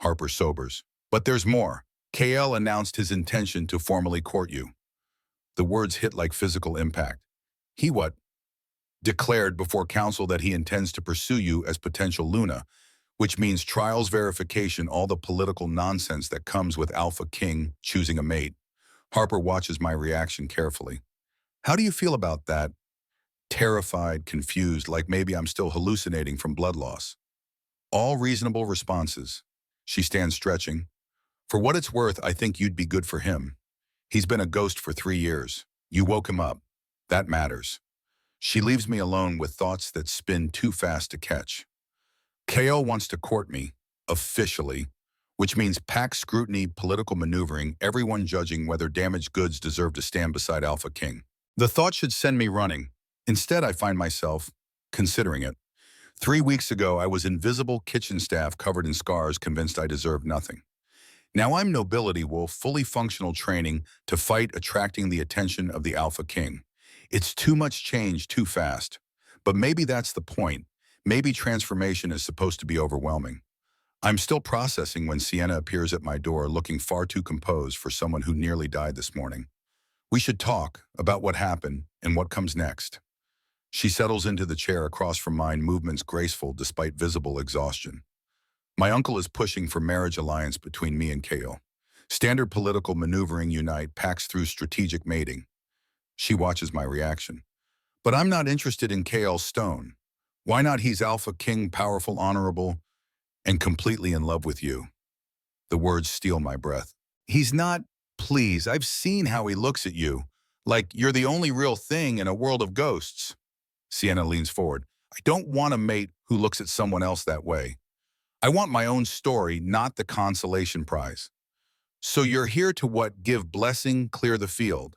[SPEAKER 1] Harper sobers. But there's more. KL announced his intention to formally court you. The words hit like physical impact. He what? Declared before council that he intends to pursue you as potential Luna, which means trials verification, all the political nonsense that comes with Alpha King choosing a mate. Harper watches my reaction carefully. How do you feel about that? Terrified, confused, like maybe I'm still hallucinating from blood loss. All reasonable responses. She stands stretching. For what it's worth, I think you'd be good for him. He's been a ghost for 3 years. You woke him up. That matters. She leaves me alone with thoughts that spin too fast to catch. KO wants to court me, officially, which means pack scrutiny, political maneuvering, everyone judging whether damaged goods deserve to stand beside Alpha King. The thought should send me running. Instead, I find myself considering it. 3 weeks ago, I was invisible kitchen staff covered in scars, convinced I deserved nothing. Now I'm nobility wolf, fully functional training to fight, attracting the attention of the Alpha King. It's too much change too fast. But maybe that's the point. Maybe transformation is supposed to be overwhelming. I'm still processing when Sienna appears at my door looking far too composed for someone who nearly died this morning. We should talk about what happened and what comes next. She settles into the chair across from mine, movements graceful despite visible exhaustion. My uncle is pushing for marriage alliance between me and Kale. Standard political maneuvering unite packs through strategic mating. She watches my reaction. But I'm not interested in Kale Stone. Why not? He's Alpha King, powerful, honorable, and completely in love with you. The words steal my breath. He's not, please, I've seen how he looks at you. Like you're the only real thing in a world of ghosts. Sienna leans forward. I don't want a mate who looks at someone else that way. I want my own story, not the consolation prize. So you're here to what? Give blessing, clear the field.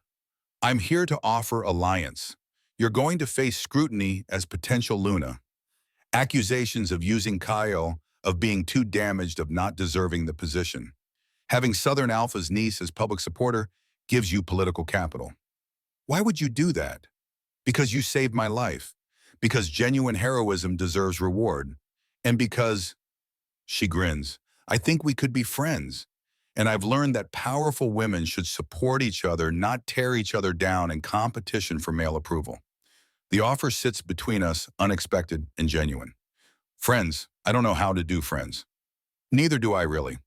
[SPEAKER 1] I'm here to offer alliance. You're going to face scrutiny as potential Luna. Accusations of using Kyle, of being too damaged, of not deserving the position. Having Southern Alpha's niece as public supporter gives you political capital. Why would you do that? Because you saved my life. Because genuine heroism deserves reward. And because, she grins, I think we could be friends. And I've learned that powerful women should support each other, not tear each other down in competition for male approval. The offer sits between us, unexpected and genuine. Friends, I don't know how to do friends. Neither do I really.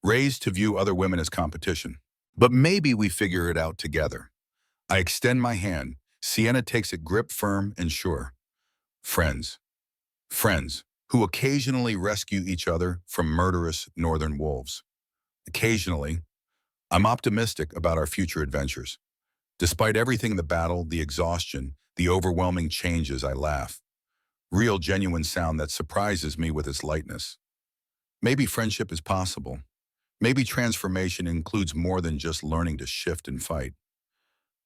[SPEAKER 1] Raised to view other women as competition. But maybe we figure it out together. I extend my hand. Sienna takes it, grip firm and sure. Friends. Friends who occasionally rescue each other from murderous northern wolves. Occasionally, I'm optimistic about our future adventures. Despite everything, the battle, the exhaustion, the overwhelming changes, I laugh. Real, genuine sound that surprises me with its lightness. Maybe friendship is possible. Maybe transformation includes more than just learning to shift and fight.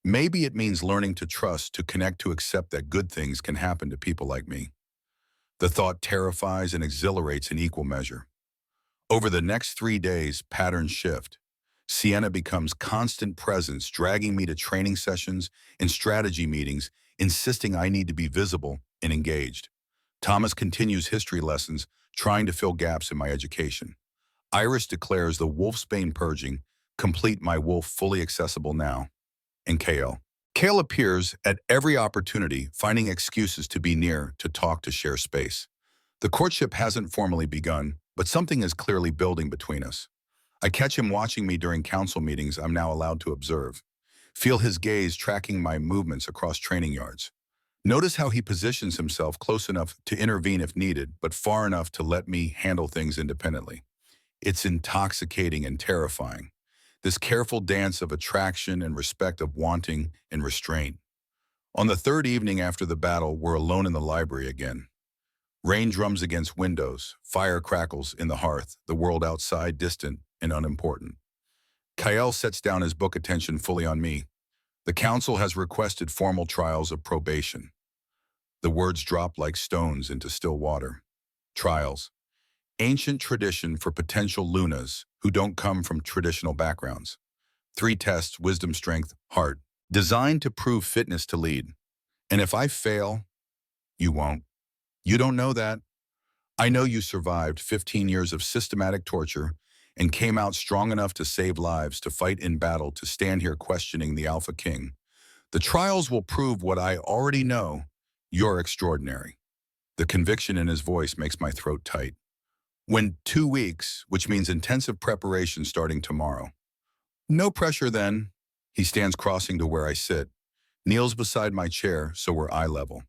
[SPEAKER 1] Maybe it means learning to trust, to connect, to accept that good things can happen to people like me. The thought terrifies and exhilarates in equal measure. Over the next 3 days, patterns shift. Sienna becomes constant presence, dragging me to training sessions and strategy meetings, insisting I need to be visible and engaged. Thomas continues history lessons, trying to fill gaps in my education. Iris declares the wolfsbane purging, complete, my wolf fully accessible now. And Kale. Kale appears at every opportunity, finding excuses to be near, to talk, to share space. The courtship hasn't formally begun, but something is clearly building between us. I catch him watching me during council meetings I'm now allowed to observe. Feel his gaze tracking my movements across training yards. Notice how he positions himself close enough to intervene if needed, but far enough to let me handle things independently. It's intoxicating and terrifying. This careful dance of attraction and respect, of wanting and restraint. On the third evening after the battle, we're alone in the library again. Rain drums against windows, fire crackles in the hearth, the world outside distant and unimportant. Kyle sets down his book, attention fully on me. The council has requested formal trials of probation. The words drop like stones into still water. Trials. Ancient tradition for potential Lunas who don't come from traditional backgrounds. 3 tests, wisdom, strength, heart, designed to prove fitness to lead. And if I fail, you won't. You don't know that. I know you survived 15 years of systematic torture and came out strong enough to save lives, to fight in battle, to stand here questioning the Alpha King. The trials will prove what I already know. You're extraordinary. The conviction in his voice makes my throat tight. When 2 weeks, which means intensive preparation starting tomorrow. No pressure then. He stands crossing to where I sit, kneels beside my chair so we're eye level.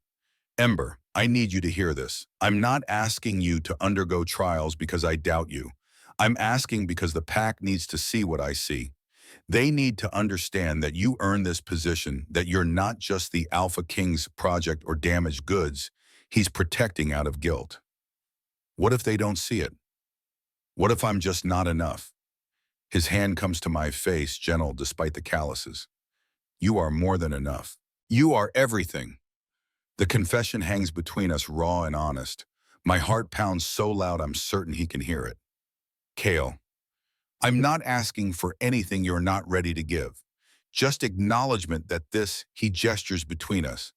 [SPEAKER 1] Ember, I need you to hear this. I'm not asking you to undergo trials because I doubt you. I'm asking because the pack needs to see what I see. They need to understand that you earned this position, that you're not just the Alpha King's project or damaged goods he's protecting out of guilt. What if they don't see it? What if I'm just not enough? His hand comes to my face, gentle despite the calluses. You are more than enough. You are everything. The confession hangs between us, raw and honest. My heart pounds so loud I'm certain he can hear it. Kale, I'm not asking for anything you're not ready to give. Just acknowledgement that this, he gestures between us.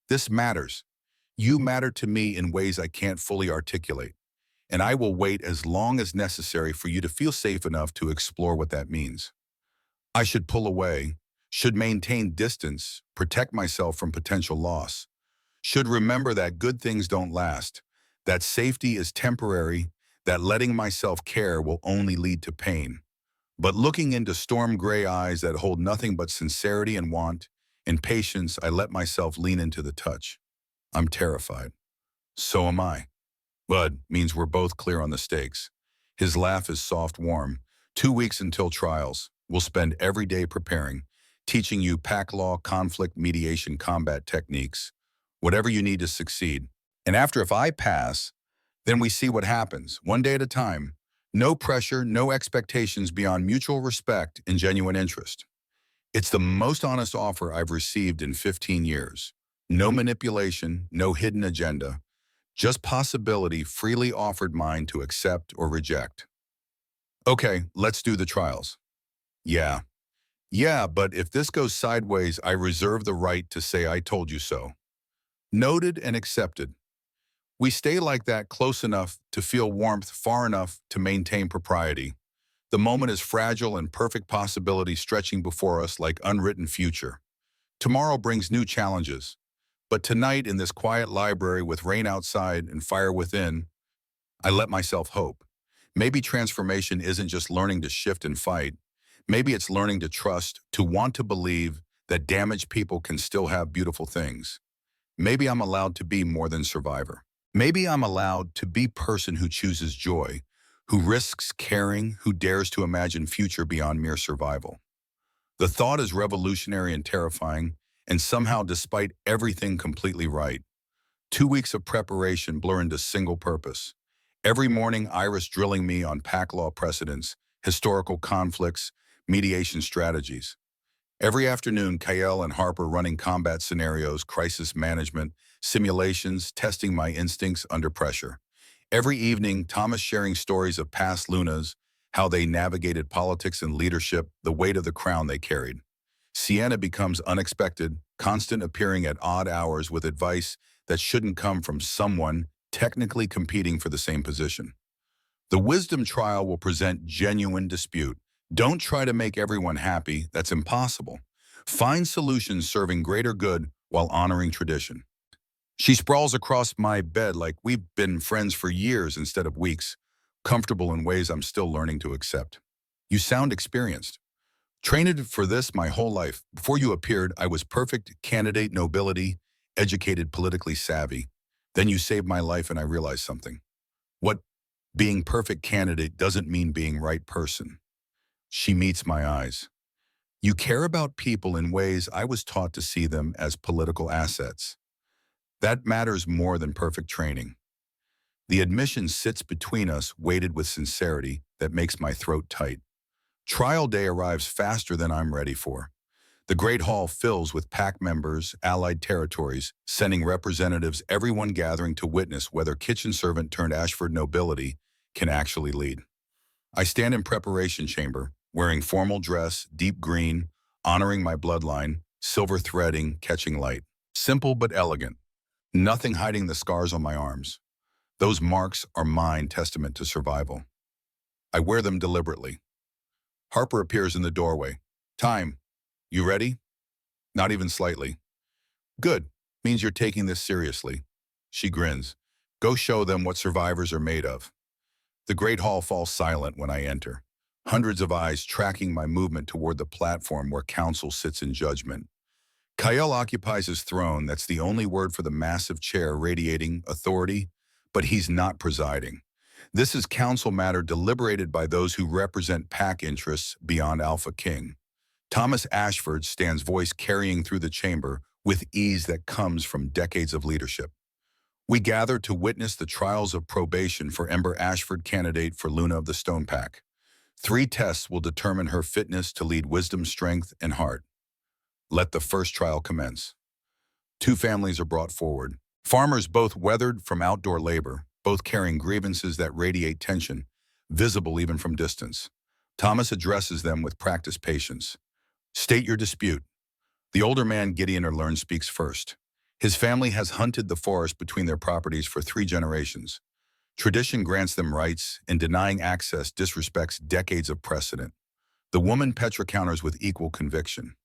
[SPEAKER 1] This matters. You matter to me in ways I can't fully articulate. and I will wait as long as necessary for you to feel safe enough to explore what that means. I should pull away, should maintain distance, protect myself from potential loss, should remember that good things don't last, that safety is temporary, that letting myself care will only lead to pain. But looking into storm gray eyes that hold nothing but sincerity and want, and patience, I let myself lean into the touch. I'm terrified. So am I. Bud means we're both clear on the stakes. His laugh is soft warm. 2 weeks until trials. We'll spend every day preparing, teaching you pack law, conflict, mediation, combat techniques, whatever you need to succeed. And after, if I pass, then we see what happens, one day at a time. No pressure, no expectations beyond mutual respect and genuine interest. It's the most honest offer I've received in 15 years. No manipulation, no hidden agenda, just possibility freely offered mine to accept or reject. Okay, let's do the trials. Yeah. Yeah, but if this goes sideways, I reserve the right to say I told you so. Noted and accepted. We stay like that close enough to feel warmth, far enough to maintain propriety. The moment is fragile and perfect possibility stretching before us like unwritten future. Tomorrow brings new challenges. But tonight in this quiet library with rain outside and fire within, I let myself hope. Maybe transformation isn't just learning to shift and fight. Maybe it's learning to trust, to want to believe that damaged people can still have beautiful things. Maybe I'm allowed to be more than survivor. Maybe I'm allowed to be person who chooses joy, who risks caring, who dares to imagine future beyond mere survival. The thought is revolutionary and terrifying, and somehow, despite everything completely right, 2 weeks of preparation blur into single purpose. Every morning, Iris drilling me on pack law precedents, historical conflicts, mediation strategies. Every afternoon, Kael and Harper running combat scenarios, crisis management, simulations, testing my instincts under pressure. Every evening, Thomas sharing stories of past Lunas, how they navigated politics and leadership, the weight of the crown they carried. Sienna becomes unexpected, constant appearing at odd hours with advice that shouldn't come from someone technically competing for the same position. The wisdom trial will present genuine dispute. Don't try to make everyone happy, that's impossible. Find solutions serving greater good while honoring tradition. She sprawls across my bed like we've been friends for years instead of weeks, comfortable in ways I'm still learning to accept. You sound experienced. Trained for this my whole life. Before you appeared, I was perfect candidate nobility, educated, politically savvy. Then you saved my life and I realized something. What being perfect candidate doesn't mean being right person. She meets my eyes. You care about people in ways I was taught to see them as political assets. That matters more than perfect training. The admission sits between us, weighted with sincerity that makes my throat tight. Trial day arrives faster than I'm ready for. The Great Hall fills with PAC members, allied territories, sending representatives, everyone gathering to witness whether kitchen servant turned Ashford nobility can actually lead. I stand in preparation chamber, wearing formal dress, deep green, honoring my bloodline, silver threading, catching light. Simple but elegant. Nothing hiding the scars on my arms. Those marks are mine, testament to survival. I wear them deliberately. Harper appears in the doorway. Time. You ready? Not even slightly. Good. Means you're taking this seriously. She grins. Go show them what survivors are made of. The Great Hall falls silent when I enter. Hundreds of eyes tracking my movement toward the platform where counsel sits in judgment. Kael occupies his throne, that's the only word for the massive chair radiating authority, but he's not presiding. This is council matter deliberated by those who represent PAC interests beyond AlphaKing. Thomas Ashford stands voice carrying through the chamber with ease that comes from decades of leadership. We gather to witness the trials of probation for Ember Ashford, candidate for Luna of the Stone Pack. 3 tests will determine her fitness to lead wisdom, strength, and heart. Let the first trial commence. 2 families are brought forward. Farmers both weathered from outdoor labor, both carrying grievances that radiate tension, visible even from distance. Thomas addresses them with practiced patience. State your dispute. The older man, Gideon Erlearn, speaks first. His family has hunted the forest between their properties for 3 generations. Tradition grants them rights, and denying access disrespects decades of precedent. The woman Petra counters with equal conviction.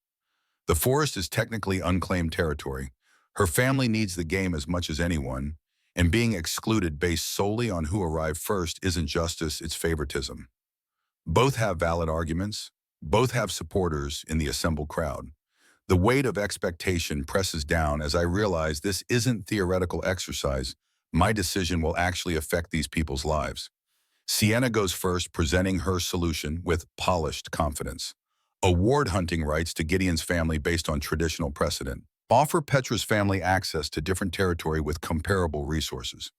[SPEAKER 1] The forest is technically unclaimed territory. Her family needs the game as much as anyone, and being excluded based solely on who arrived first isn't justice, it's favoritism. Both have valid arguments. Both have supporters in the assembled crowd. The weight of expectation presses down as I realize this isn't theoretical exercise. My decision will actually affect these people's lives. Sienna goes first, presenting her solution with polished confidence. Award hunting rights to Gideon's family based on traditional precedent. Offer Petra's family access to different territory with comparable resources.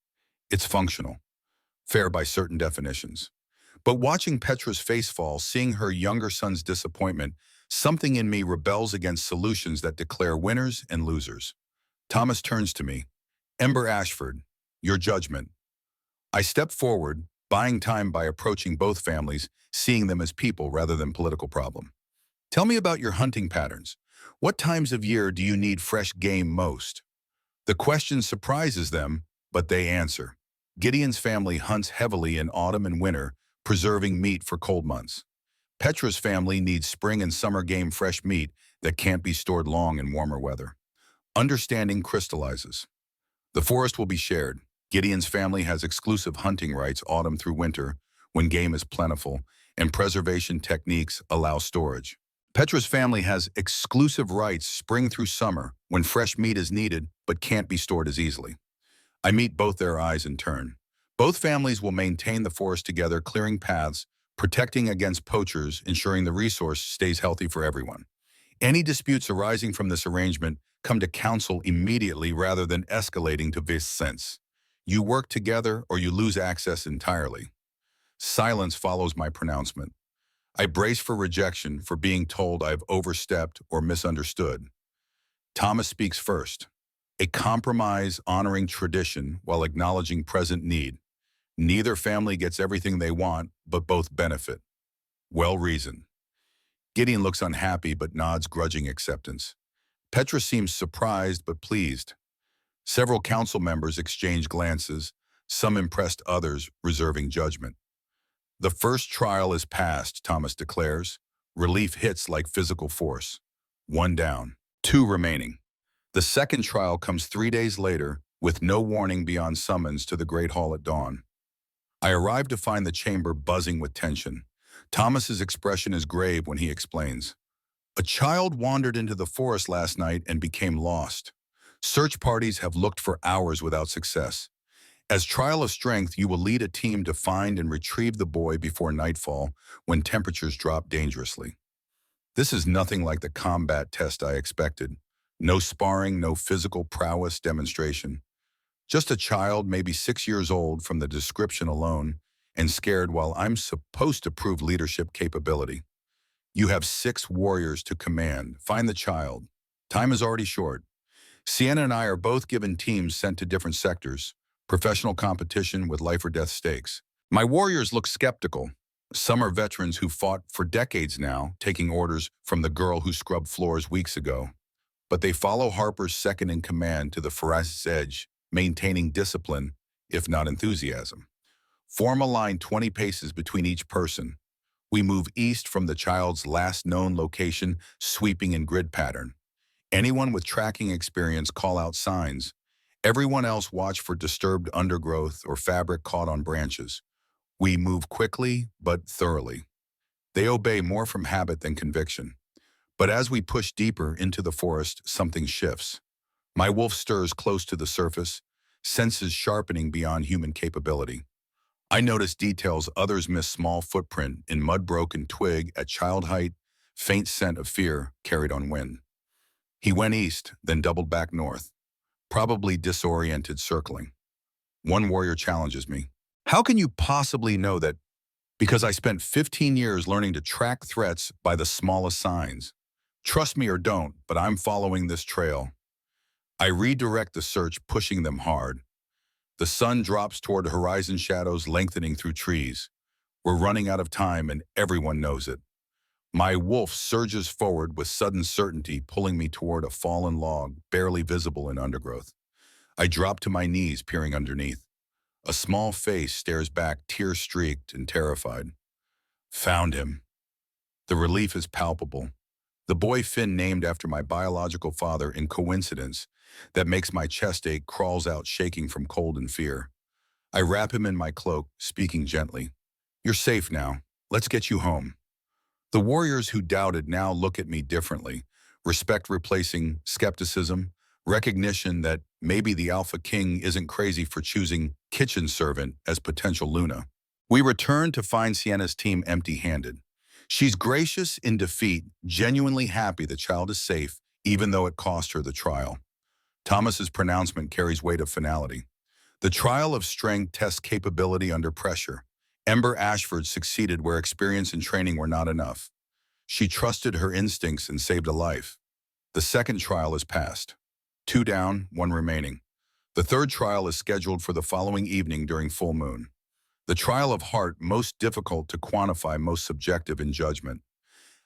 [SPEAKER 1] It's functional, fair by certain definitions. But watching Petra's face fall, seeing her younger son's disappointment, something in me rebels against solutions that declare winners and losers. Thomas turns to me. Ember Ashford, your judgment. I step forward, buying time by approaching both families, seeing them as people rather than political problem. Tell me about your hunting patterns. What times of year do you need fresh game most? The question surprises them, but they answer. Gideon's family hunts heavily in autumn and winter, preserving meat for cold months. Petra's family needs spring and summer game fresh meat that can't be stored long in warmer weather. Understanding crystallizes. The forest will be shared. Gideon's family has exclusive hunting rights autumn through winter, when game is plentiful, and preservation techniques allow storage. Petra's family has exclusive rights spring through summer, when fresh meat is needed but can't be stored as easily. I meet both their eyes in turn. Both families will maintain the forest together, clearing paths, protecting against poachers, ensuring the resource stays healthy for everyone. Any disputes arising from this arrangement come to council immediately rather than escalating to vice. You work together or you lose access entirely. Silence follows my pronouncement. I brace for rejection, for being told I've overstepped or misunderstood. Thomas speaks first. A compromise honoring tradition while acknowledging present need. Neither family gets everything they want, but both benefit. Well reasoned. Gideon looks unhappy but nods grudging acceptance. Petra seems surprised but pleased. Several council members exchange glances, some impressed, others reserving judgment. The first trial is passed, Thomas declares. Relief hits like physical force. One down, two remaining. The second trial comes 3 days later, with no warning beyond summons to the Great Hall at dawn. I arrive to find the chamber buzzing with tension. Thomas's expression is grave when he explains. A child wandered into the forest last night and became lost. Search parties have looked for hours without success. As trial of strength, you will lead a team to find and retrieve the boy before nightfall, when temperatures drop dangerously. This is nothing like the combat test I expected. No sparring, no physical prowess demonstration. Just a child, maybe 6 years old from the description alone, and scared while I'm supposed to prove leadership capability. You have 6 warriors to command. Find the child. Time is already short. Sienna and I are both given teams sent to different sectors. Professional competition with life or death stakes. My warriors look skeptical. Some are veterans who fought for decades now, taking orders from the girl who scrubbed floors weeks ago. But they follow Harper's second in command to the forest's edge, maintaining discipline, if not enthusiasm. Form a line 20 paces between each person. We move east from the child's last known location, sweeping in grid pattern. Anyone with tracking experience call out signs. Everyone else watch for disturbed undergrowth or fabric caught on branches. We move quickly but thoroughly. They obey more from habit than conviction. But as we push deeper into the forest, something shifts. My wolf stirs close to the surface, senses sharpening beyond human capability. I notice details others miss: small footprint in mud-broken twig at child height, faint scent of fear carried on wind. He went east, then doubled back north, probably disoriented, circling. One warrior challenges me. How can you possibly know that? Because I spent 15 years learning to track threats by the smallest signs. Trust me or don't, but I'm following this trail. I redirect the search, pushing them hard. The sun drops toward horizon shadows lengthening through trees. We're running out of time and everyone knows it. My wolf surges forward with sudden certainty, pulling me toward a fallen log, barely visible in undergrowth. I drop to my knees, peering underneath. A small face stares back, tear-streaked and terrified. Found him. The relief is palpable. The boy Finn named after my biological father in coincidence that makes my chest ache crawls out shaking from cold and fear. I wrap him in my cloak, speaking gently. You're safe now. Let's get you home. The warriors who doubted now look at me differently, respect replacing skepticism, recognition that maybe the Alpha King isn't crazy for choosing kitchen servant as potential Luna. We return to find Sienna's team empty-handed. She's gracious in defeat, genuinely happy the child is safe, even though it cost her the trial. Thomas's pronouncement carries weight of finality. The trial of strength tests capability under pressure. Ember Ashford succeeded where experience and training were not enough. She trusted her instincts and saved a life. The second trial is passed. 2 down, 1 remaining. The third trial is scheduled for the following evening during full moon. The trial of heart, most difficult to quantify, most subjective in judgment.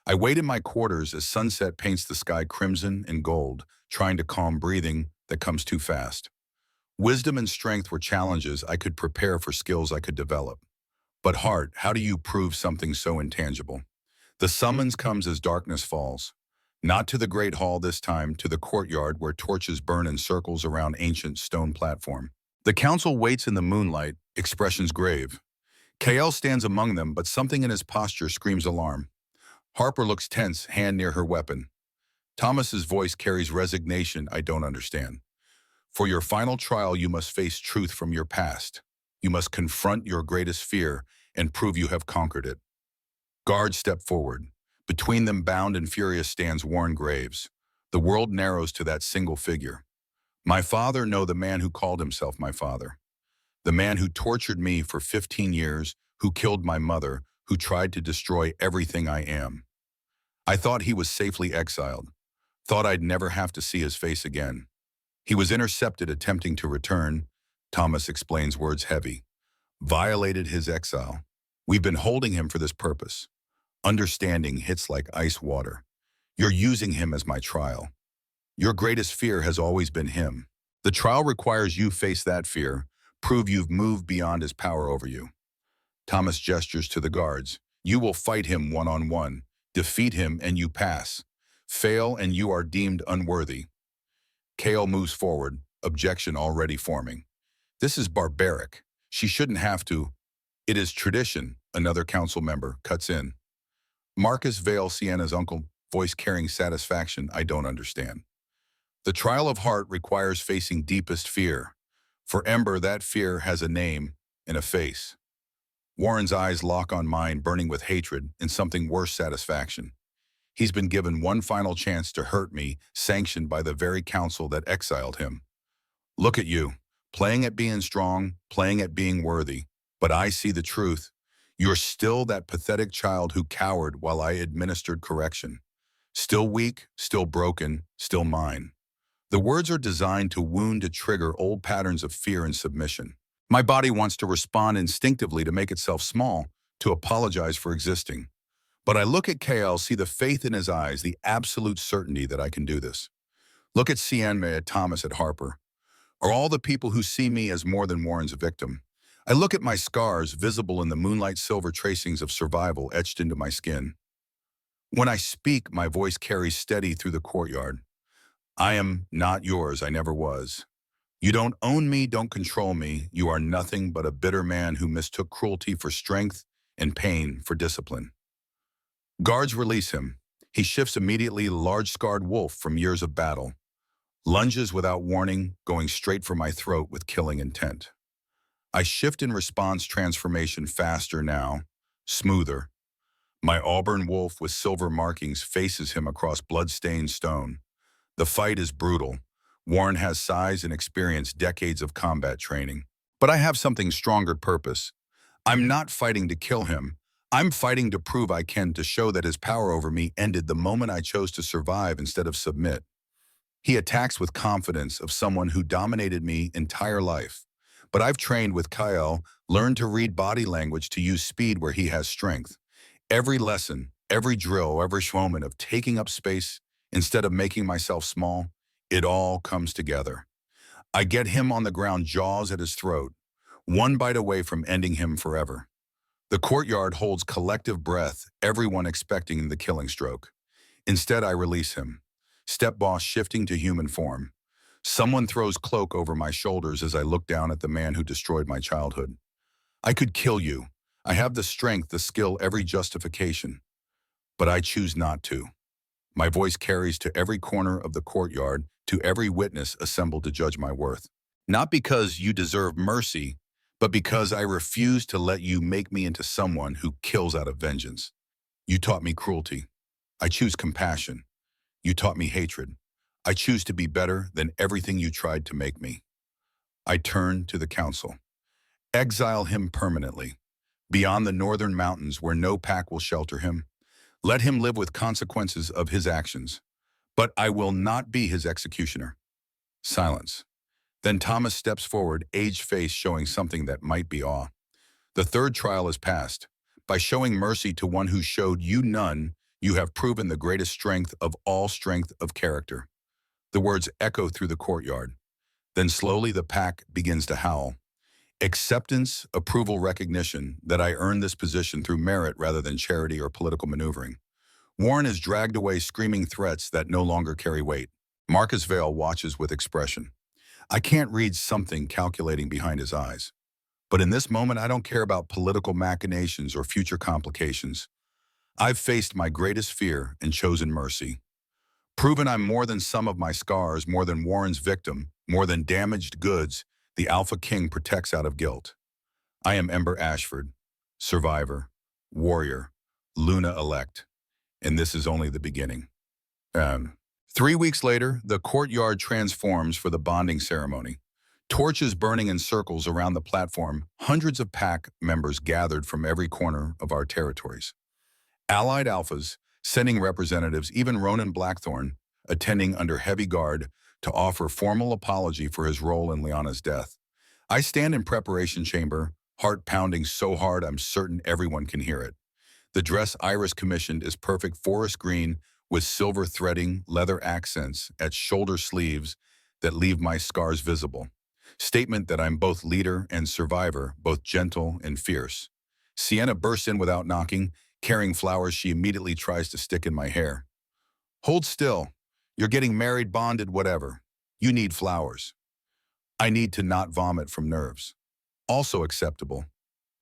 [SPEAKER 1] I wait in my quarters as sunset paints the sky crimson and gold, trying to calm breathing that comes too fast. Wisdom and strength were challenges I could prepare for, skills I could develop. But heart, how do you prove something so intangible? The summons comes as darkness falls. Not to the great hall this time, to the courtyard where torches burn in circles around ancient stone platform. The council waits in the moonlight, expressions grave. KL stands among them, but something in his posture screams alarm. Harper looks tense, hand near her weapon. Thomas's voice carries resignation I don't understand. For your final trial, you must face truth from your past. You must confront your greatest fear and prove you have conquered it. Guards step forward. Between them, bound and furious, stands Warren Graves. The world narrows to that single figure. My father, no, the man who called himself my father. The man who tortured me for 15 years, who killed my mother, who tried to destroy everything I am. I thought he was safely exiled. Thought I'd never have to see his face again. He was intercepted attempting to return. Thomas explains, words heavy. Violated his exile. We've been holding him for this purpose. Understanding hits like ice water. You're using him as my trial. Your greatest fear has always been him. The trial requires you face that fear, prove you've moved beyond his power over you. Thomas gestures to the guards. You will fight him one-on-one. Defeat him and you pass. Fail and you are deemed unworthy. Kale moves forward, objection already forming. This is barbaric. She shouldn't have to. It is tradition, another council member cuts in. Marcus Vale, Sienna's uncle, voice carrying satisfaction I don't understand. The trial of heart requires facing deepest fear. For Ember, that fear has a name and a face. Warren's eyes lock on mine, burning with hatred and something worse, satisfaction. He's been given one final chance to hurt me, sanctioned by the very council that exiled him. Look at you, playing at being strong, playing at being worthy. But I see the truth. You're still that pathetic child who cowered while I administered correction. Still weak, still broken, still mine. The words are designed to wound, to trigger old patterns of fear and submission. My body wants to respond instinctively, to make itself small, to apologize for existing. But I look at KL, see the faith in his eyes, the absolute certainty that I can do this. Look at Sienna, at Thomas, at Harper. Are all the people who see me as more than Warren's victim. I look at my scars, visible in the moonlight, silver tracings of survival etched into my skin. When I speak, my voice carries steady through the courtyard. I am not yours, I never was. You don't own me, don't control me. You are nothing but a bitter man who mistook cruelty for strength and pain for discipline. Guards release him. He shifts immediately, large scarred wolf from years of battle. Lunges without warning, going straight for my throat with killing intent. I shift in response, transformation faster now, smoother. My auburn wolf with silver markings faces him across blood-stained stone. The fight is brutal. Warren has size and experience, decades of combat training. But I have something stronger, purpose. I'm not fighting to kill him. I'm fighting to prove I can, to show that his power over me ended the moment I chose to survive instead of submit. He attacks with confidence of someone who dominated me entire life. But I've trained with Kyle, learned to read body language, to use speed where he has strength. Every lesson, every drill, every moment of taking up space instead of making myself small, it all comes together. I get him on the ground, jaws at his throat. one bite away from ending him forever. The courtyard holds collective breath, everyone expecting the killing stroke. Instead, I release him, step boss shifting to human form. Someone throws cloak over my shoulders as I look down at the man who destroyed my childhood. I could kill you. I have the strength, the skill, every justification. But I choose not to. My voice carries to every corner of the courtyard, to every witness assembled to judge my worth. Not because you deserve mercy, but because I refuse to let you make me into someone who kills out of vengeance. You taught me cruelty. I choose compassion. You taught me hatred. I choose to be better than everything you tried to make me. I turn to the council. Exile him permanently, beyond the northern mountains where no pack will shelter him. Let him live with consequences of his actions. But I will not be his executioner. Silence. Then Thomas steps forward, aged face showing something that might be awe. The third trial is passed. By showing mercy to one who showed you none, you have proven the greatest strength of all strength of character. The words echo through the courtyard. Then slowly the pack begins to howl. Acceptance, approval, recognition that I earned this position through merit rather than charity or political maneuvering. Warren is dragged away screaming threats that no longer carry weight. Marcus Vale watches with expression. I can't read something calculating behind his eyes. But in this moment, I don't care about political machinations or future complications. I've faced my greatest fear and chosen mercy. Proven I'm more than some of my scars, more than Warren's victim, more than damaged goods, the Alpha King protects out of guilt. I am Ember Ashford, survivor, warrior, Luna-elect, and this is only the beginning. 3 weeks later, the courtyard transforms for the bonding ceremony. Torches burning in circles around the platform, hundreds of pack members gathered from every corner of our territories. Allied alphas, sending representatives, even Ronan Blackthorn, attending under heavy guard to offer formal apology for his role in Liana's death. I stand in preparation chamber, heart pounding so hard I'm certain everyone can hear it. The dress Iris commissioned is perfect forest green with silver threading, leather accents at shoulder sleeves that leave my scars visible. Statement that I'm both leader and survivor, both gentle and fierce. Sienna bursts in without knocking, carrying flowers she immediately tries to stick in my hair. Hold still. You're getting married, bonded, whatever. You need flowers. I need to not vomit from nerves. Also acceptable.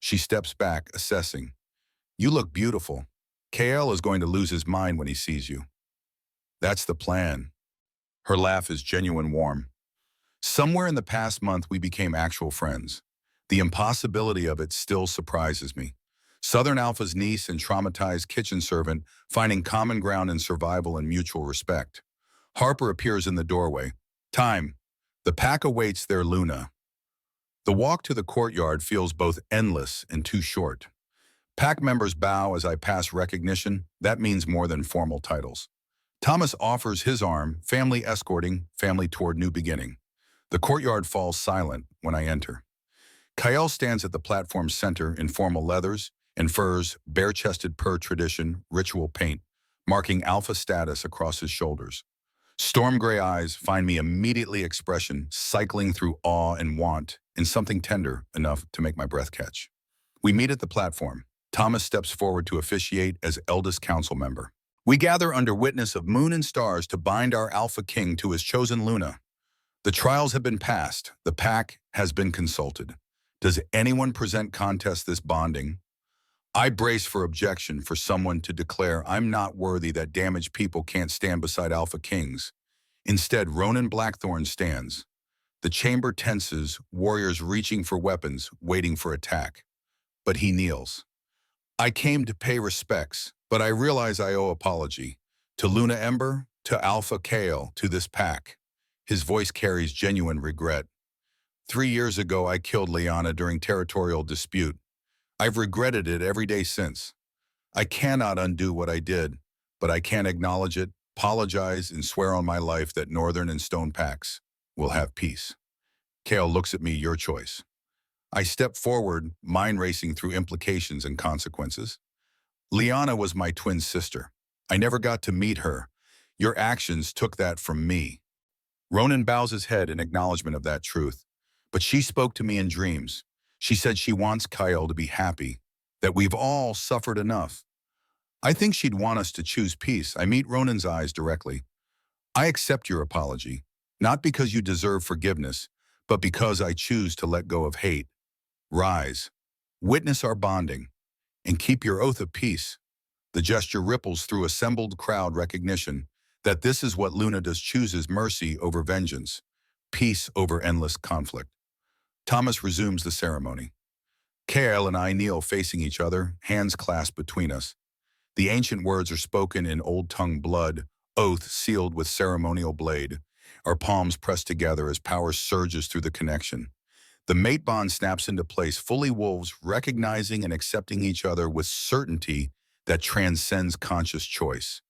[SPEAKER 1] She steps back, assessing. You look beautiful. KL is going to lose his mind when he sees you. That's the plan. Her laugh is genuine warm. Somewhere in the past month, we became actual friends. The impossibility of it still surprises me. Southern Alpha's niece and traumatized kitchen servant finding common ground in survival and mutual respect. Harper appears in the doorway. Time. The pack awaits their Luna. The walk to the courtyard feels both endless and too short. Pack members bow as I pass recognition. That means more than formal titles. Thomas offers his arm, family escorting, family toward new beginning. The courtyard falls silent when I enter. Kyle stands at the platform's center in formal leathers and furs, bare-chested per tradition, ritual paint, marking alpha status across his shoulders. Storm gray eyes find me immediately expression, cycling through awe and want, and something tender enough to make my breath catch. We meet at the platform. Thomas steps forward to officiate as eldest council member. We gather under witness of moon and stars to bind our Alpha King to his chosen Luna. The trials have been passed. The pack has been consulted. Does anyone present contest this bonding? I brace for objection for someone to declare I'm not worthy, that damaged people can't stand beside Alpha Kings. Instead, Ronan Blackthorn stands. The chamber tenses, warriors reaching for weapons, waiting for attack. But he kneels. I came to pay respects, but I realize I owe apology. To Luna Ember, to Alpha Kale, to this pack. His voice carries genuine regret. 3 years ago, I killed Liana during territorial dispute. I've regretted it every day since. I cannot undo what I did, but I can acknowledge it, apologize, and swear on my life that Northern and Stone packs will have peace. Kale looks at me, your choice. I step forward, mind racing through implications and consequences. Liana was my twin sister. I never got to meet her. Your actions took that from me. Ronan bows his head in acknowledgement of that truth. But she spoke to me in dreams. She said she wants Kyle to be happy, that we've all suffered enough. I think she'd want us to choose peace. I meet Ronan's eyes directly. I accept your apology, not because you deserve forgiveness, but because I choose to let go of hate. Rise, witness our bonding, and keep your oath of peace. The gesture ripples through assembled crowd recognition that this is what Luna does, chooses mercy over vengeance, peace over endless conflict. Thomas resumes the ceremony. Kale and I kneel facing each other, hands clasped between us. The ancient words are spoken in old tongue blood, oath sealed with ceremonial blade. Our palms pressed together as power surges through the connection. The mate bond snaps into place, fully wolves recognizing and accepting each other with certainty that transcends conscious choice.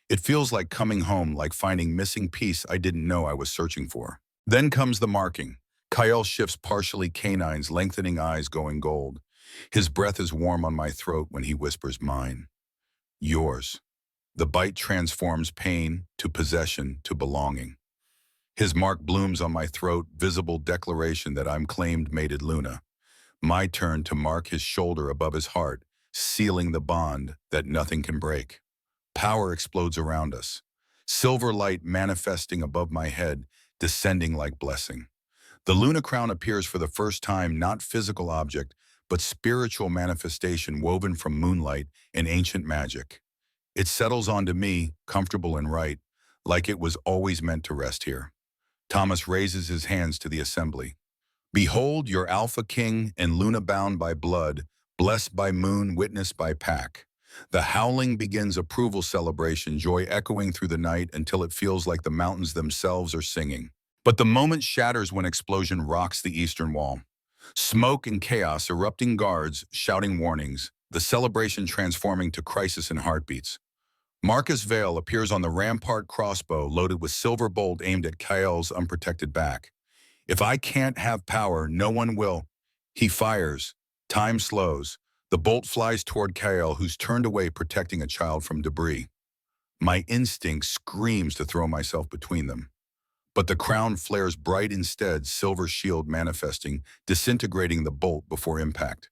[SPEAKER 1] It feels like coming home, like finding missing piece I didn't know I was searching for. Then comes the marking. Kyle shifts partially canines, lengthening eyes going gold. His breath is warm on my throat when he whispers mine. Yours. The bite transforms pain to possession to belonging. His mark blooms on my throat, visible declaration that I'm claimed mated Luna. My turn to mark his shoulder above his heart, sealing the bond that nothing can break. Power explodes around us. Silver light manifesting above my head, descending like blessing. The Luna crown appears for the first time, not physical object, but spiritual manifestation woven from moonlight and ancient magic. It settles onto me, comfortable and right, like it was always meant to rest here. Thomas raises his hands to the assembly. Behold your Alpha King and Luna bound by blood, blessed by moon, witnessed by pack. The howling begins, approval celebration, joy echoing through the night until it feels like the mountains themselves are singing. But the moment shatters when explosion rocks the eastern wall. Smoke and chaos, erupting guards, shouting warnings, the celebration transforming to crisis and heartbeats. Marcus Vale appears on the rampart crossbow loaded with silver bolt aimed at Kyle's unprotected back. If I can't have power, no one will. He fires. Time slows. The bolt flies toward Kyle, who's turned away protecting a child from debris. My instinct screams to throw myself between them. But the crown flares bright instead, silver shield manifesting, disintegrating the bolt before impact.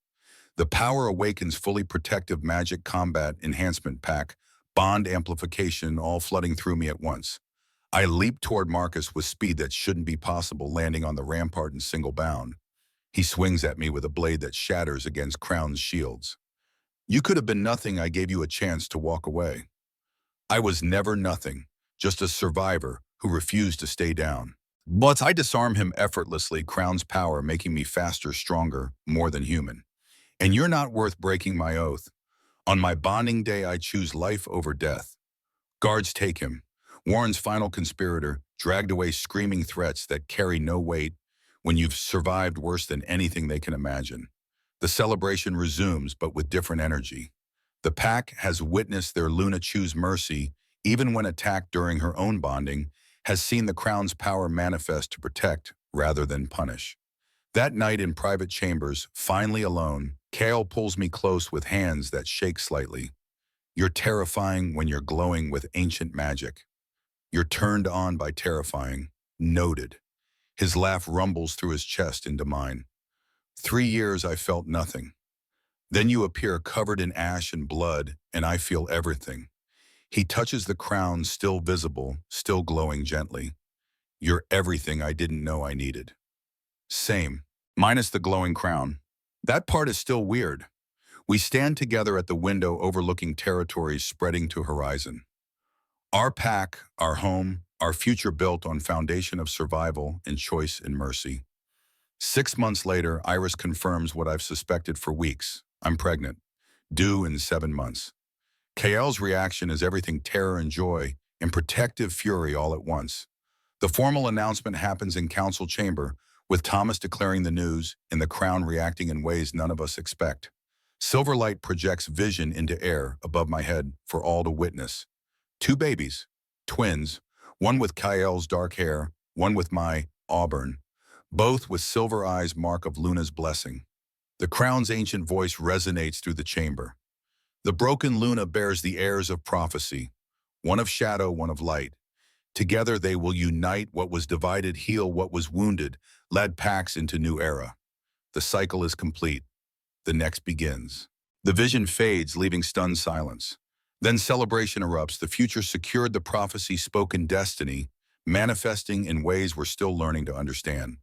[SPEAKER 1] The power awakens, fully protective magic combat enhancement pack, bond amplification all flooding through me at once. I leap toward Marcus with speed that shouldn't be possible, landing on the rampart in single bound. He swings at me with a blade that shatters against Crown's shields. You could have been nothing. I gave you a chance to walk away. I was never nothing, just a survivor who refused to stay down. But I disarm him effortlessly, Crown's power making me faster, stronger, more than human. And you're not worth breaking my oath. On my bonding day, I choose life over death. Guards take him. Warren's final conspirator, dragged away screaming threats that carry no weight when you've survived worse than anything they can imagine. The celebration resumes, but with different energy. The pack has witnessed their Luna choose mercy, even when attacked during her own bonding, has seen the crown's power manifest to protect rather than punish. That night in private chambers, finally alone, Kale pulls me close with hands that shake slightly. You're terrifying when you're glowing with ancient magic. You're turned on by terrifying. Noted. His laugh rumbles through his chest into mine. 3 years I felt nothing. Then you appear covered in ash and blood, and I feel everything. He touches the crown, still visible, still glowing gently. You're everything I didn't know I needed. Same, minus the glowing crown. That part is still weird. We stand together at the window overlooking territories spreading to horizon. Our pack, our home, our future built on foundation of survival and choice and mercy. 6 months later, Iris confirms what I've suspected for weeks. I'm pregnant, due in 7 months. Kael's reaction is everything terror and joy and protective fury all at once. The formal announcement happens in council chamber, with Thomas declaring the news and the crown reacting in ways none of us expect. Silver light projects vision into air above my head for all to witness. 2 babies, twins, one with Kael's dark hair, one with my auburn, both with silver eyes, mark of Luna's blessing. The crown's ancient voice resonates through the chamber. The broken Luna bears the heirs of prophecy, one of shadow, one of light. Together they will unite what was divided, heal what was wounded, lead packs into new era. The cycle is complete. The next begins. The vision fades, leaving stunned silence. Then celebration erupts. The future secured, the prophecy spoken destiny, manifesting in ways we're still learning to understand.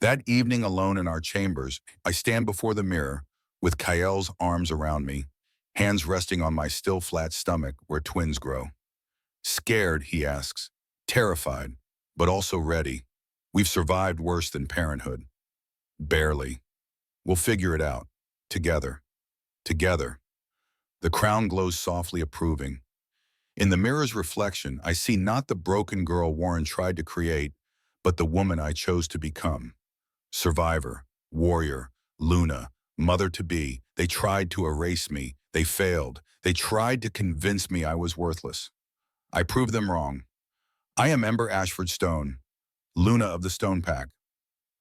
[SPEAKER 1] That evening alone in our chambers, I stand before the mirror with Kael's arms around me, hands resting on my still flat stomach where twins grow. Scared, he asks. Terrified, but also ready. We've survived worse than parenthood. Barely. We'll figure it out. Together. Together. The crown glows softly approving. In the mirror's reflection, I see not the broken girl Warren tried to create, but the woman I chose to become. Survivor, warrior, Luna, mother-to-be. They tried to erase me. They failed. They tried to convince me I was worthless. I proved them wrong. I am Ember Ashford Stone, Luna of the Stone Pack,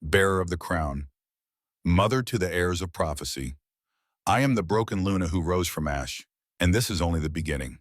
[SPEAKER 1] bearer of the crown, mother to the heirs of prophecy. I am the broken Luna who rose from ash, and this is only the beginning.